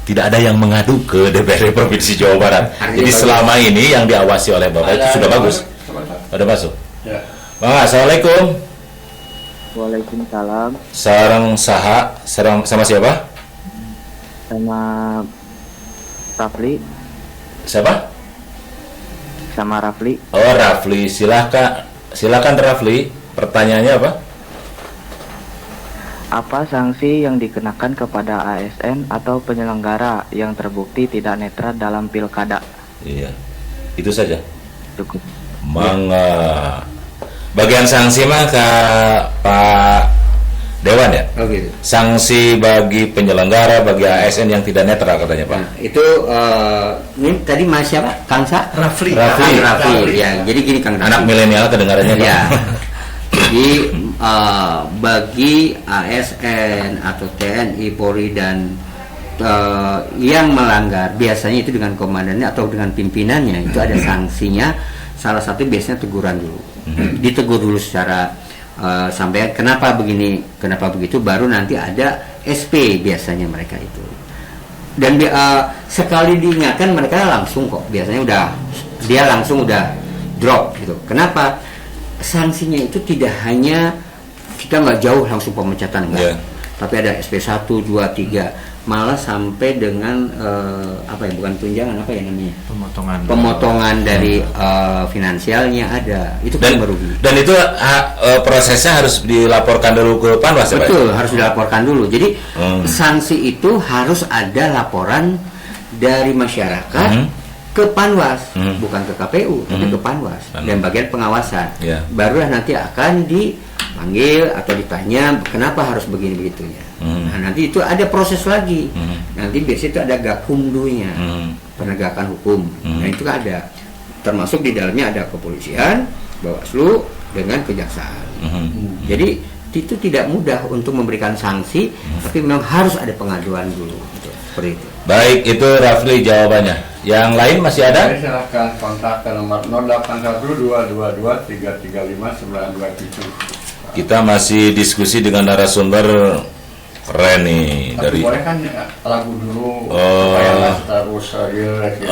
tidak ada yang mengadu ke DPRD Provinsi Jawa Barat. Jadi selama ini yang diawasi oleh Bapak itu sudah bagus. Ada masuk. Ya. Bang, Assalamualaikum. Waalaikumsalam. Sama siapa? Sama Rafli. Siapa? Sama Rafli. Oh, Rafli. Silakan Rafli. Pertanyaannya apa? Apa sanksi yang dikenakan kepada ASN atau penyelenggara yang terbukti tidak netral dalam pilkada? Iya. Itu saja. Cukup. Mangga. Bagian sanksi mah ke Pak Dewan ya? Oh gitu. Sanksi bagi penyelenggara, bagi ASN yang tidak netral katanya Pak. Nah, itu ini tadi Mas siapa? Kang Sa? Rafli. Rafli. Ya, jadi gini Kang Rafli. Anak milenial kedengarannya Pak. Ya. Jadi bagi ASN atau TNI, Polri dan yang melanggar biasanya itu dengan komandannya atau dengan pimpinannya itu ada sanksinya. Salah satu biasanya teguran dulu. Ditegur dulu secara sampai kenapa begini, kenapa begitu, baru nanti ada SP biasanya mereka itu. Dan sekali diingatkan mereka langsung kok, biasanya dia langsung udah drop gitu. Kenapa? Sanksinya itu tidak hanya kita nggak jauh langsung pemecatan enggak, tapi ada SP 1, 2, 3, malah sampai dengan apa ya, bukan tunjangan, apa ya namanya, pemotongan dari finansialnya ada, itu kan merugi. Dan itu prosesnya harus dilaporkan dulu ke Panwas. Betul, harus dilaporkan dulu. Jadi sanksi itu harus ada laporan dari masyarakat ke ke Panwas, bukan ke KPU, tapi ke Panwas dan bagian pengawasan. Ya. Barulah nanti akan dipanggil atau ditanya kenapa harus begini begitunya. Nah, nanti itu ada proses lagi. Nanti biasanya itu ada gakumdunya, penegakan hukum. Nah, itu ada. Termasuk di dalamnya ada kepolisian, Bawaslu dengan kejaksaan. Jadi itu tidak mudah untuk memberikan sanksi, tapi memang harus ada pengaduan dulu. Gitu. Seperti itu. Baik, itu Rafli jawabannya. Yang lain masih ada? Jadi silahkan kontak ke nomor 081222335927. Kita masih diskusi dengan narasumber keren nih Tapi dari boleh kan lagu dulu Oh. supaya nggak terus relate gitu.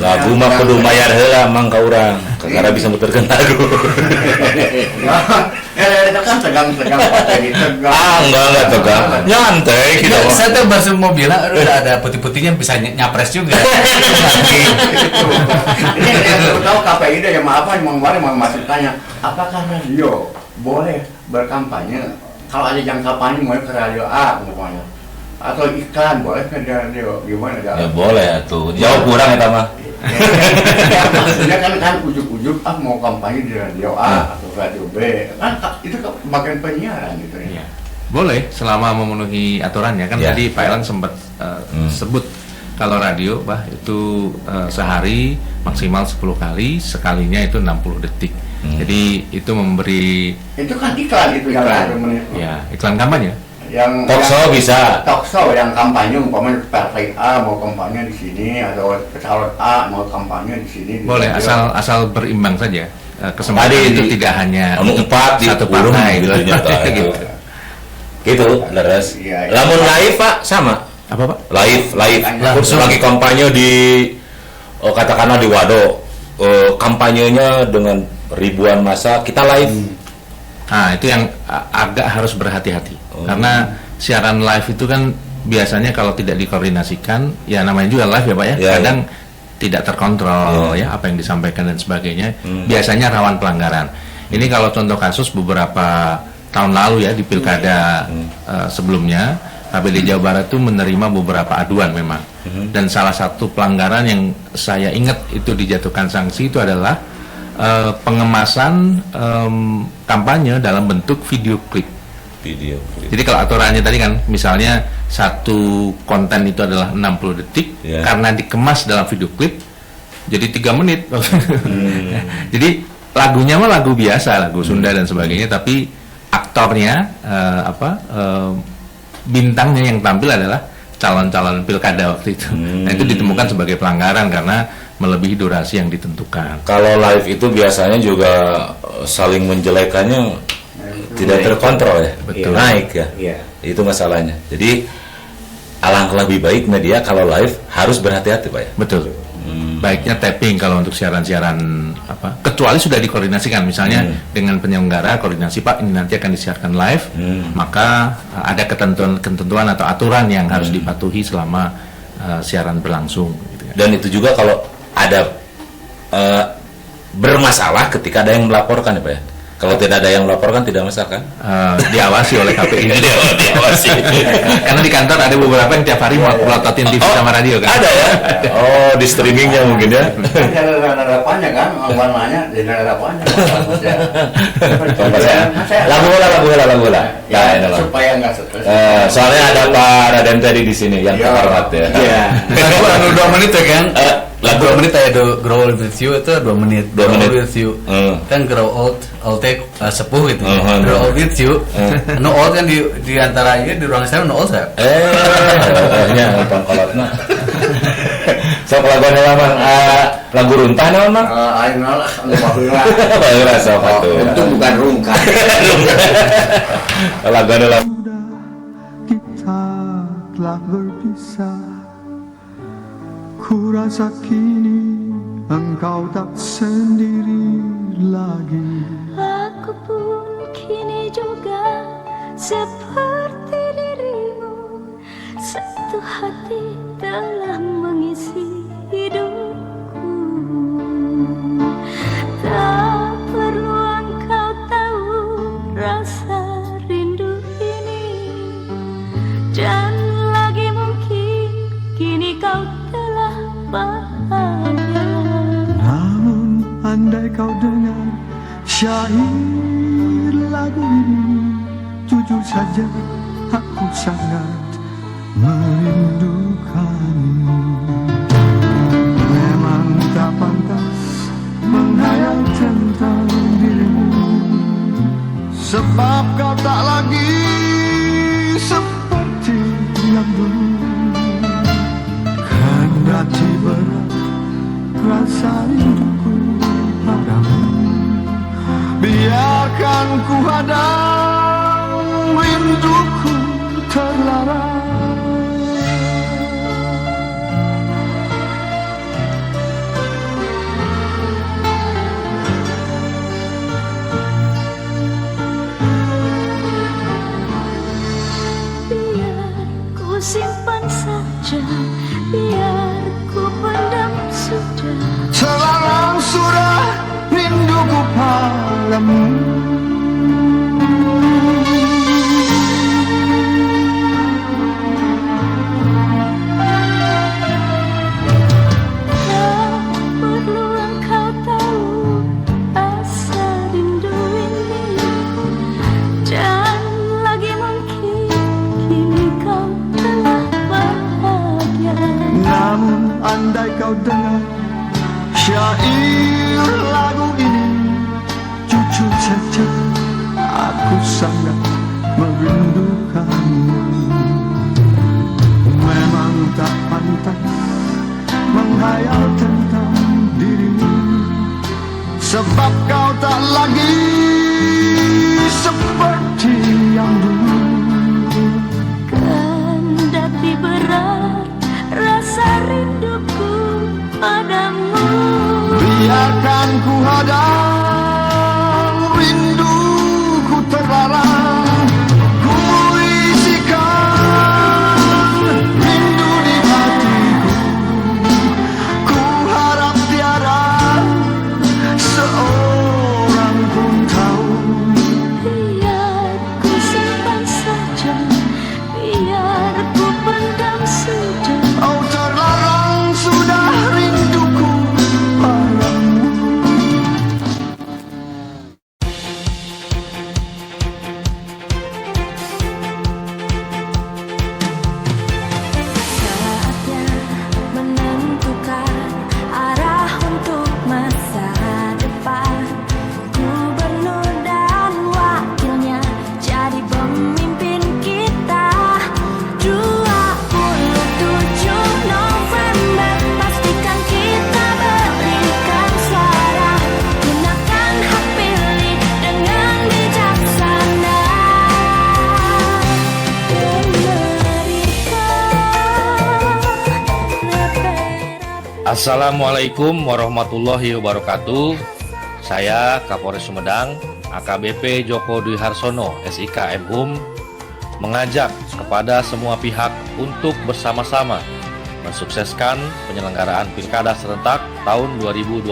lagu mah kudu mayar heula mang ka urang. Kakara bisa muterkeun lagu. Itu kan tegang-tegang pakai tegang. Enggak tegang. Nyantai gitu. Kita, saya tuh baru mau bilang udah ada putih-putihnya bisa nyapres juga. Ini yang tahu KPI deh ya maaf yang kemarin mau masuk tanya apakah radio boleh berkampanye kalau ada yang kampanye mau ke radio A umpamanya atau iklan boleh ke radio gimana Ya boleh atuh. Jawab kurang eta mah. Ya, maksudnya kan ujuk-ujuk mau kampanye di radio A atau radio B kan itu bagian penyiaran gitu ya. Boleh selama memenuhi aturannya kan. Ya. Tadi Pak Elan sempat sebut kalau radio itu sehari maksimal 10 kali, sekalinya itu 60 detik. Jadi itu memberi Itu kan iklan itu yang Iklan. 1 menit. ya iklan kampanye. Yang Talkshow bisa. Talkshow yang kampanye umpamanya partai A mau kampanye di sini atau calon A mau kampanye di sini. Boleh di asal berimbang saja. Kesempatan Tadi itu tidak hanya anu untuk empat di satu kurung partai gitu nyata. gitu. Gitu, leres. Iya. Lamun live Pak sama. Apa Pak? Live. Langsung. Lagi kampanye di katakanlah di Wado. Kampanyenya dengan ribuan massa, kita live. Nah, itu yang agak harus berhati-hati. Karena siaran live itu kan biasanya kalau tidak dikoordinasikan, ya namanya juga live ya Pak ya, Ya, kadang tidak terkontrol ya apa yang disampaikan dan sebagainya. Biasanya rawan pelanggaran. Ini kalau contoh kasus beberapa tahun lalu ya di pilkada sebelumnya, KPD Jawa Barat itu menerima beberapa aduan memang. Dan salah satu pelanggaran yang saya ingat itu dijatuhkan sanksi itu adalah pengemasan kampanye dalam bentuk video klip. Video. Jadi kalau aturannya tadi kan misalnya satu konten itu adalah 60 detik Ya. karena dikemas dalam video klip jadi 3 menit. Jadi lagunya mah lagu biasa, lagu Sunda dan sebagainya, tapi aktornya bintangnya yang tampil adalah calon-calon pilkada waktu itu. Nah, itu ditemukan sebagai pelanggaran karena melebihi durasi yang ditentukan. Kalau live itu biasanya juga saling menjelekannya tidak terkontrol ya. Betul. Naik ya. Iya. Itu masalahnya. Jadi alangkah lebih baik media kalau live harus berhati-hati Pak ya. Betul. Baiknya tapping kalau untuk siaran-siaran kecuali sudah dikoordinasikan misalnya dengan penyelenggara koordinasi Pak ini nanti akan disiarkan live, maka ada ketentuan atau aturan yang harus dipatuhi selama siaran berlangsung gitu kan. Dan itu juga kalau ada bermasalah ketika ada yang melaporkan ya Pak ya. Kalau tidak ada yang melaporkan tidak masalah kan? Diawasi oleh KPI. Diawasi. Karena di kantor ada beberapa yang tiap hari melototin TV sama radio kan. Ada ya? Oh, di streamingnya mungkin ya. Ada apanya kan warnanya jadi ada apanya. Lagu bola. Ya, supaya nggak stres. Soalnya ada Pak Raden tadi di sini yang terhormat ya. Iya. Lagu 2 menit ya kan? Lagu 2 menit ya Grow Old With You itu 2 menit. 2 menit. Grow With You. Kan Grow Old sepuh gitu. Hmm. Grow Old With You. No old kan di antara ini di ruang saya no old saya. Nya nonton kolotna. Sok lagu lama lagu runtah naon mah? Ayo lah, lupa. Baheula sok atuh. Itu bukan rungkat. Lagu lama. Kita telah berpisah. Ku rasa kini engkau tak sendiri lagi. Aku pun kini juga seperti dirimu. Satu hati telah mengisi hidupku. Tak perlu engkau tahu rasa rindu ini. Dan lagi mungkin kini kau telah saja aku sangat merindukanmu. Memang tak pantas menghayal tentang dirimu, sebab kau tak lagi seperti yang dulu. Kendati berat rasa rinduku padamu, biarkan ku hadang rinduku terlarang. Simpan saja, biar ku pendam sudah. Terlarang sudah rinduku padamu. Tak perlu engkau tahu asa rindu ini, dan lagi mungkin kini kau telah bahagia. Namun andai kau dengar syair lagu ini, jujur saja aku sangat merindukanmu. Memang tak pantas menghayal tentang dirimu, sebab kau tak lagi seperti yang dulu. Kendati berat rasa rinduku padamu, biarkan ku hadang rinduku terlarang. Ku isikan rindu di hatiku, ku harap tiada seorang pun tahu. biar ku simpan saja, biar ku pendam sudah. Oh, terlarang sudah rinduku padamu. Saatnya menentukan arah untuk masa depan. Gubernur dan wakilnya jadi pemimpin kita. 27 November, pastikan kita berikan suara. Gunakan hak pilih dengan bijaksana. Assalamualaikum warahmatullahi wabarakatuh. Saya Kapolres Sumedang, AKBP Joko Dwi Harsono, SIK MHUM, mengajak kepada semua pihak untuk bersama-sama mensukseskan penyelenggaraan Pilkada serentak tahun 2024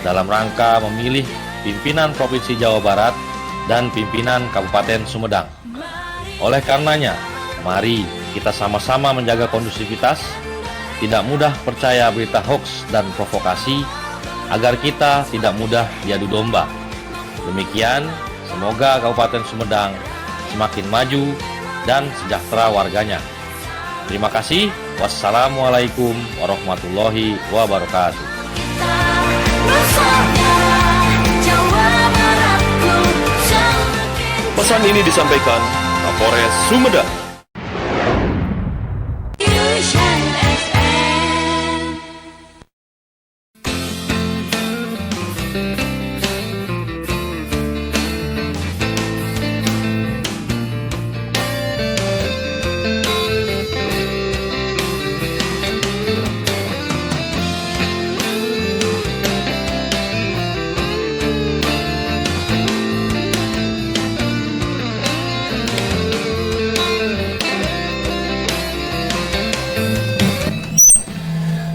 dalam rangka memilih pimpinan Provinsi Jawa Barat dan pimpinan Kabupaten Sumedang. Oleh karenanya, mari kita sama-sama menjaga kondusivitas, tidak mudah percaya berita hoaks dan provokasi, agar kita tidak mudah diadu domba. Demikian, semoga Kabupaten Sumedang semakin maju dan sejahtera warganya. Terima kasih. Wassalamualaikum warahmatullahi wabarakatuh. Pesan ini disampaikan Kapolres Sumedang.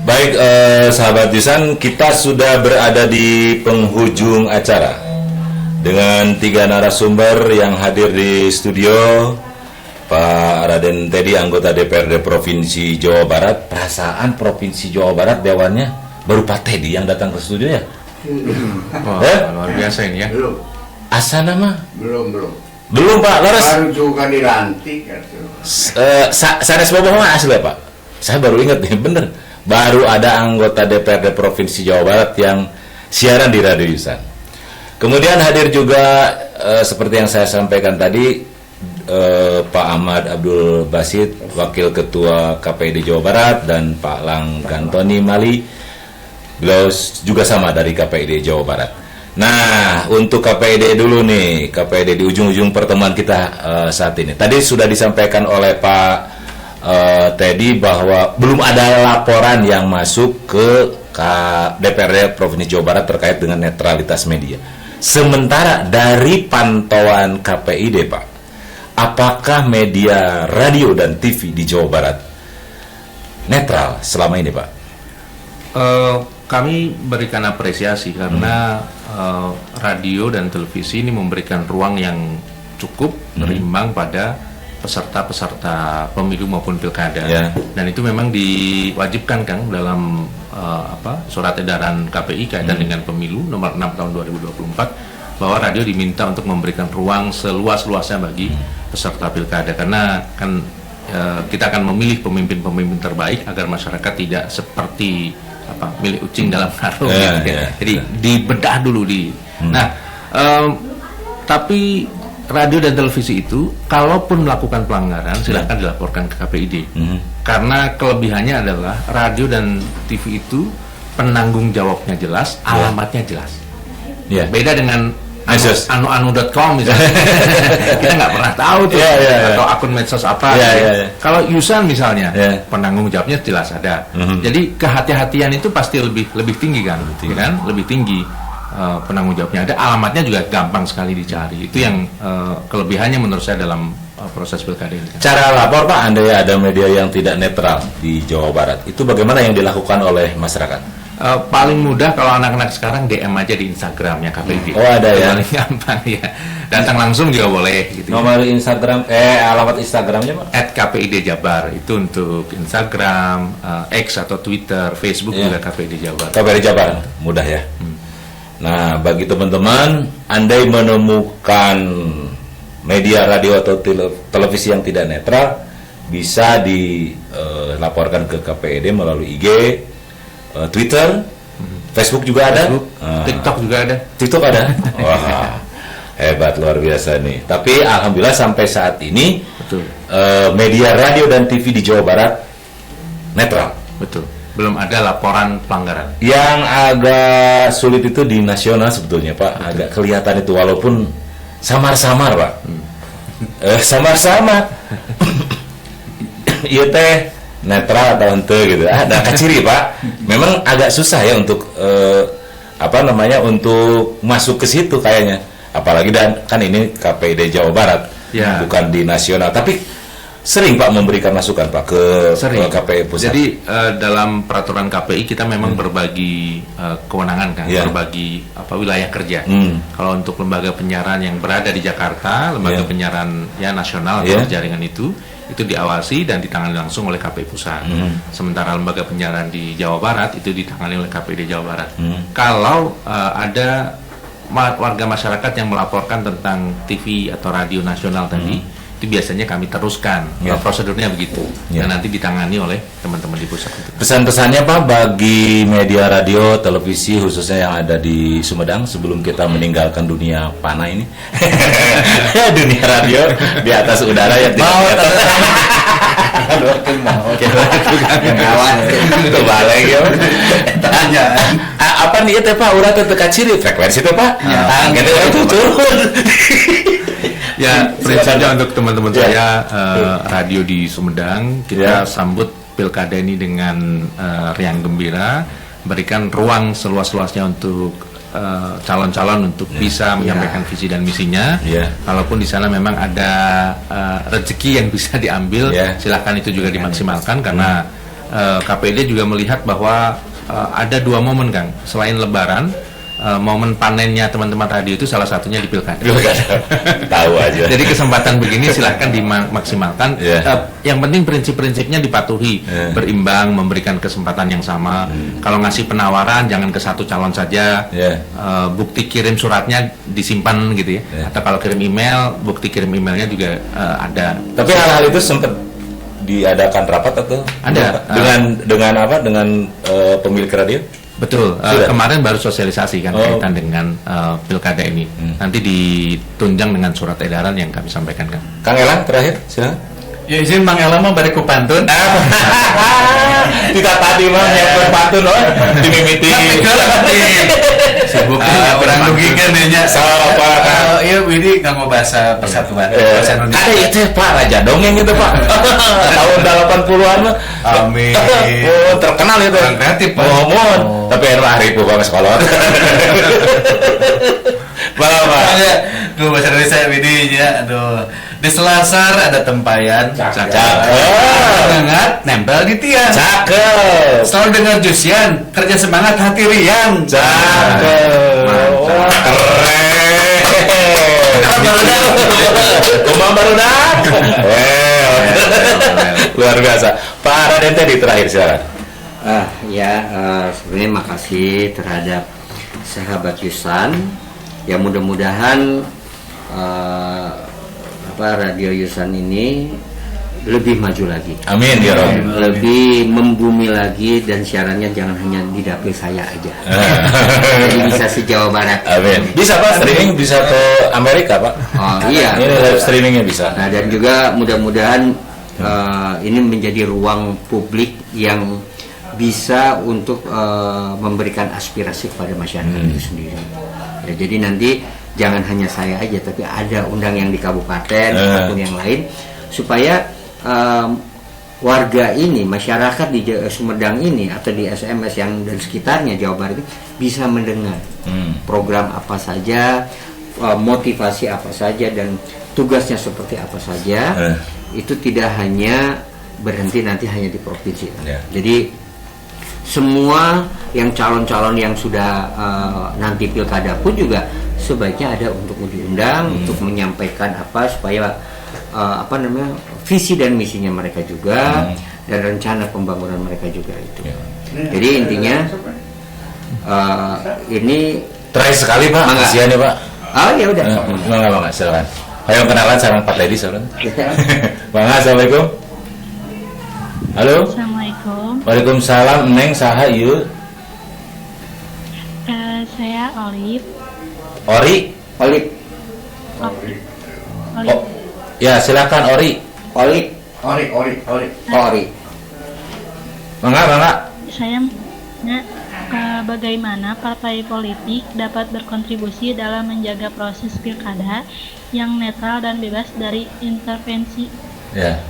Baik, sahabat Yusan, kita sudah berada di penghujung acara dengan 3 narasumber yang hadir di studio. Pak Raden Teddy, anggota DPRD Provinsi Jawa Barat. Perasaan Provinsi Jawa Barat dewannya baru Pak Teddy yang datang ke studio ya? Wah, luar biasa ini ya. Belum. Asa nama? Belum. Belum Pak, leres. Baru juga dilantik gitu. Sanes boboh mah asli Pak. Saya baru ingat nih, bener. Baru ada anggota DPRD Provinsi Jawa Barat yang siaran di Radio Yusan. Kemudian hadir juga seperti yang saya sampaikan tadi, Pak Ahmad Abdul Basit, Wakil Ketua KPID Jawa Barat, dan Pak Lang Gantoni Mali, beliau juga sama dari KPID Jawa Barat. Nah, untuk KPID dulu nih, KPID di ujung-ujung pertemuan kita saat ini. Tadi sudah disampaikan oleh Pak Teddy bahwa belum ada laporan yang masuk ke DPRD Provinsi Jawa Barat terkait dengan netralitas media. Sementara dari pantauan KPID, Pak, apakah media radio dan TV di Jawa Barat netral selama ini, Pak? Kami berikan apresiasi karena radio dan televisi ini memberikan ruang yang cukup berimbang pada peserta-peserta pemilu maupun pilkada, dan itu memang diwajibkan Kang dalam surat edaran KPI kaitan dengan pemilu nomor 6 tahun 2024 bahwa radio diminta untuk memberikan ruang seluas-luasnya bagi peserta pilkada, karena kan kita akan memilih pemimpin-pemimpin terbaik agar masyarakat tidak seperti milih ucing dalam karung. Jadi dibedah dulu Nah, tapi radio dan televisi itu kalaupun melakukan pelanggaran silahkan dilaporkan ke KPID. Karena kelebihannya adalah radio dan TV itu penanggung jawabnya jelas, alamatnya jelas. Beda dengan anu.com misalnya. Kita nggak pernah tahu tuh atau akun medsos apa. Kalau Yusan misalnya, penanggung jawabnya jelas ada. Jadi kehati-hatian itu pasti lebih tinggi kan, lebih tinggi. Penanggung jawabnya ada, alamatnya juga gampang sekali dicari. Itu yang kelebihannya menurut saya dalam proses pilkada ini. Cara lapor Pak, andai ada media yang tidak netral di Jawa Barat, itu bagaimana yang dilakukan oleh masyarakat? Paling mudah kalau anak-anak sekarang DM aja di Instagramnya KPID. Oh ada ya? Paling gampang ya. Datang langsung juga boleh. Gitu. Nomor Instagram, alamat Instagramnya Pak? @KPID Jabar, itu untuk Instagram, X atau Twitter, Facebook juga KPID Jabar. KPID Jabar, mudah ya. Nah, bagi teman-teman, andai menemukan media radio atau televisi yang tidak netral, bisa dilaporkan ke KPID melalui IG, Twitter, Facebook juga ada, TikTok juga ada. TikTok ada. Wah, hebat, luar biasa nih. Tapi alhamdulillah sampai saat ini media radio dan TV di Jawa Barat netral. Betul. Belum ada laporan pelanggaran. Yang agak sulit itu di nasional sebetulnya Pak. Agak kelihatan itu walaupun samar-samar Pak. Samar-samar. Iya teh netral atau ente gitu. Ada ciri Pak. Memang agak susah ya untuk untuk masuk ke situ kayaknya. Apalagi dan kan ini KPID Jawa Barat, bukan di nasional. Tapi sering Pak memberikan masukan Pak ke KPI pusat. Jadi dalam peraturan KPI kita memang berbagi kewenangan kan, berbagi wilayah kerja. Kalau untuk lembaga penyiaran yang berada di Jakarta, lembaga penyiaran nasional atau jaringan itu diawasi dan ditangani langsung oleh KPI pusat. Sementara lembaga penyiaran di Jawa Barat itu ditangani oleh KPID Jawa Barat. Kalau ada warga masyarakat yang melaporkan tentang TV atau radio nasional tadi, itu biasanya kami teruskan. Prosedurnya begitu, dan nanti ditangani oleh teman-teman di pusat. Pesan-pesannya Pak bagi media radio, televisi khususnya yang ada di Sumedang sebelum kita meninggalkan dunia panah ini. Dunia radio di atas udara ya. Apa nih teh Pak? Urang teh teka ciri frekuensi teh Pak. Gitu turun. Ya, prinsipnya untuk teman-teman saya radio di Sumedang, kita sambut pilkada ini dengan riang gembira, berikan ruang seluas-luasnya untuk calon-calon untuk bisa menyampaikan visi dan misinya. Kalaupun di sana memang ada rezeki yang bisa diambil, silakan itu juga dimaksimalkan, karena KPID juga melihat bahwa ada dua momen Kang, selain Lebaran momen panennya teman-teman radio itu salah satunya di pilkada. Tahu aja. Jadi kesempatan begini silahkan dimaksimalkan. Yang penting prinsip-prinsipnya dipatuhi, berimbang, memberikan kesempatan yang sama. Kalau ngasih penawaran jangan ke satu calon saja. Bukti kirim suratnya disimpan gitu ya. Atau kalau kirim email, bukti kirim emailnya juga ada. Tapi hal-hal itu sempat diadakan rapat atau ada dengan apa? Dengan pemilik radio? Betul, kemarin baru sosialisasi kan kaitan dengan pilkada ini. Nanti ditunjang dengan surat edaran yang kami sampaikan kan. Kang Elang terakhir, silakan. Ya izin Mang Elang mah bari ku pantun. Kita tadi mah yang berpantun loh, dimimiti. Sibuk orang dugikeun nya. Apa? Iya Widi kanggo bahasa persatuan. Bahasa Indonesia. Ada itu Pak Raja dongeng itu Pak. Tahun 80-an mah. Amin. Oh, terkenal itu. Orang kreatif Pak. Ngomong. Tapi hari itu Bang sekolah. Bapak. Gue bahasa Indonesia Widi ya. Aduh. Di Selasar ada tempayan. Cakep. Semangat nempel di tiang. Cakep. Selalu dengar Jusian, kerja semangat hati riang. Cakep. Keren. Kumang barudak. Luar biasa. Pak Raden tadi terakhir silakan. Sebenarnya makasih terhadap sahabat Yusan. Ya mudah-mudahan Radio Yusan ini lebih maju lagi. Amin ya Rob. Lebih membumi lagi dan siarannya jangan hanya di dapil saya aja. Jadi bisa se-Jawa Barat. Amin. Bisa Pak streaming bisa ke Amerika Pak. Oh iya. Ini live streamingnya bisa. Nah dan juga mudah-mudahan ini menjadi ruang publik yang bisa untuk memberikan aspirasi kepada masyarakat itu sendiri. Ya, jadi nanti jangan hanya saya aja, tapi ada undang yang di kabupaten ataupun yang lain, supaya warga ini, masyarakat di Sumedang ini atau di SMS yang dan sekitarnya Jawa Barat ini bisa mendengar program apa saja, motivasi apa saja dan tugasnya seperti apa saja. Itu tidak hanya berhenti nanti hanya di provinsi. Jadi semua yang calon-calon yang sudah nanti pilkada pun juga sebaiknya ada untuk diundang untuk menyampaikan apa supaya visi dan misinya mereka juga dan rencana pembangunan mereka juga itu. Jadi intinya ini terakhir sekali Pak. Kasihan ya Pak. Oh ya udah. Bangga silakan. Ayo kenalan sareng Pak Lady silakan. Bangga, assalamualaikum. Halo. Assalamualaikum. Waalaikumsalam. Neng saha ieu? Saya Olive. Olive. Olive. Oh, ya silakan Ori. Ori. Bangga. Saya bagaimana partai politik dapat berkontribusi dalam menjaga proses pilkada yang netral dan bebas dari intervensi. Ya.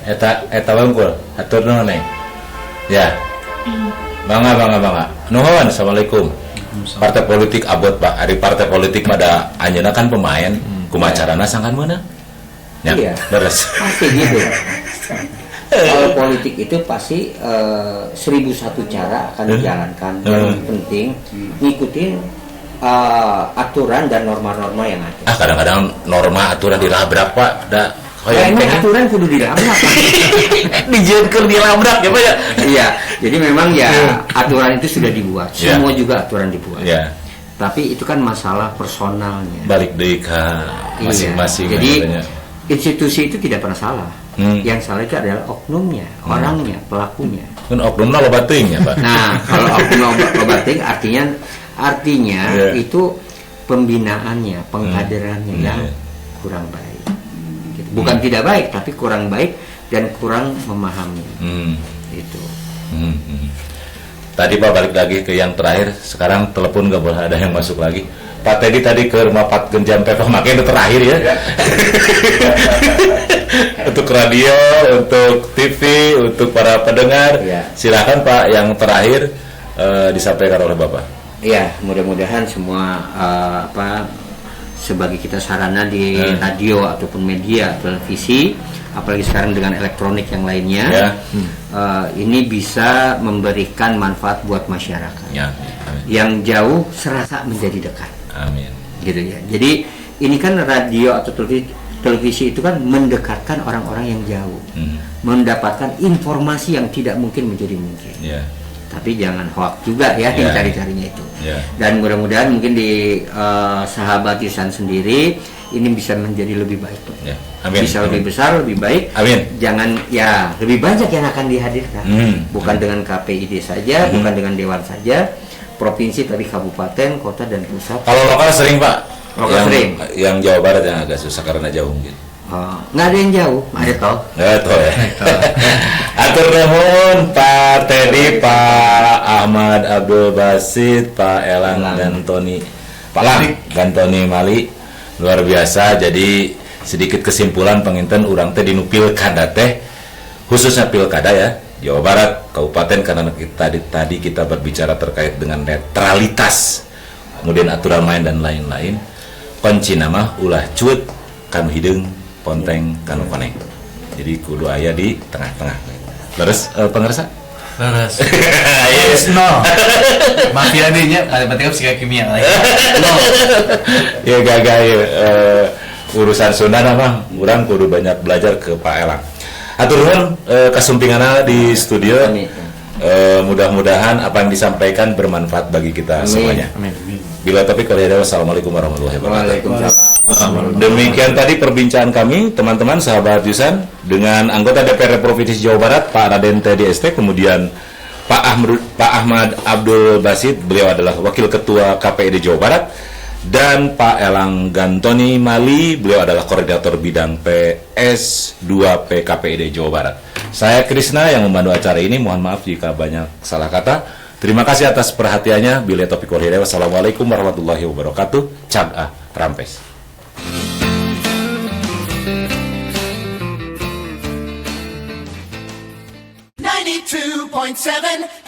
Eta bangkul, atur nuhun Neng. Ya. Bangga. Nuhun, assalamualaikum. Partai politik abot Pak, hari partai politik pada anjeuna kan pemain, kumacarana sangkan meunang. Ya, iya. Beres. Pasti gitu. Kalau politik itu pasti 1001 cara akan dijalankan. Yang penting ngikutin aturan dan norma-norma yang ada. Kadang-kadang norma aturan dilabrak Pak. Emang aturan kudu dilabrak. Dijieunkeun dilabrak ya Pak ya. Iya, jadi memang ya aturan itu sudah dibuat. Semua juga aturan dibuat. Iya. Tapi itu kan masalah personalnya. Balik deui ka masing-masing. Jadi institusi itu tidak pernah salah. Yang salah itu adalah oknumnya, orangnya, pelakunya. Kan oknumna loba teuing ya Pak. Nah, kalau oknum loba teuing artinya itu pembinaannya, pengkaderannya yang kurang baik. Bukan tidak baik, tapi kurang baik dan kurang memahami. Itu. Tadi Pak balik lagi ke yang terakhir. Sekarang telepon nggak boleh ada yang masuk lagi. Pak Teddy tadi ke rumah Pat Genjam Pevah, makanya itu terakhir ya. Untuk radio, untuk TV, untuk para pendengar. Silakan Pak yang terakhir disampaikan oleh Bapak. Iya, mudah-mudahan semua sebagai kita sarana di radio ataupun media televisi apalagi sekarang dengan elektronik yang lainnya, Ya. ini bisa memberikan manfaat buat masyarakat. Ya. Amin. Yang jauh serasa menjadi dekat, Amin. gitu ya. Jadi ini kan radio atau televisi itu kan mendekatkan orang-orang yang jauh, mendapatkan informasi yang tidak mungkin menjadi mungkin. Ya. Tapi jangan hoax juga ya, Ya. cari-carinya itu. Ya. Dan mudah-mudahan mungkin di sahabat Yusan sendiri ini bisa menjadi lebih baik, Pak. Ya. Amin. Bisa Amin. lebih besar, lebih baik. Amin. Jangan ya lebih banyak yang akan dihadirkan. Bukan dengan KPID saja, bukan dengan dewan saja, provinsi tapi kabupaten, kota dan pusat. Kalau lokal sering Pak. Lokal sering. Yang Jawa Barat yang agak susah karena jauh mungkin. Nggak ada yang jauh, ada tol. Nggak tahu ya. Atur nuhun Pak Teddy, Pak Ahmad Abdul Basit, Pak Elang Gantoni, Pak Lang Gantoni Mali, luar biasa. Jadi sedikit kesimpulan penginten urang teh dinu pilkada teh, khususnya pilkada ya Jawa Barat, kabupaten, karena tadi kita berbicara terkait dengan netralitas, kemudian aturan main dan lain-lain. Kunci nama ulah cuet kanu hideung ponteng kanu koneng. Jadi kudu aya di tengah-tengah. Terus pengersa? Terus. Yes, no. Mafia nih nya, berarti kan psika kimia lagi. No. Ya gagal ya, urusan Sunda mah urang kudu banyak belajar ke Pak Elang. Atur nuhun kasumpinganna di studio. Mudah-mudahan apa yang disampaikan bermanfaat bagi kita semuanya. Amin. Bila topik wal assalamualaikum warahmatullahi wabarakatuh. Waalaikumsalam. Demikian tadi perbincangan kami, teman-teman sahabat Yusan, dengan anggota DPR Provinsi Jawa Barat Pak Raden Teddy ST, kemudian Pak Ahmad Abdul Basit, beliau adalah Wakil Ketua KPID Jawa Barat, dan Pak Elang Gantoni Mali, beliau adalah Koordinator Bidang PS2P KPID Jawa Barat. Saya Krisna yang membantu acara ini, mohon maaf jika banyak salah kata. Terima kasih atas perhatiannya. Bila topik wal hidayah. Wassalamualaikum warahmatullahi wabarakatuh. Cagah Rampes. 92.7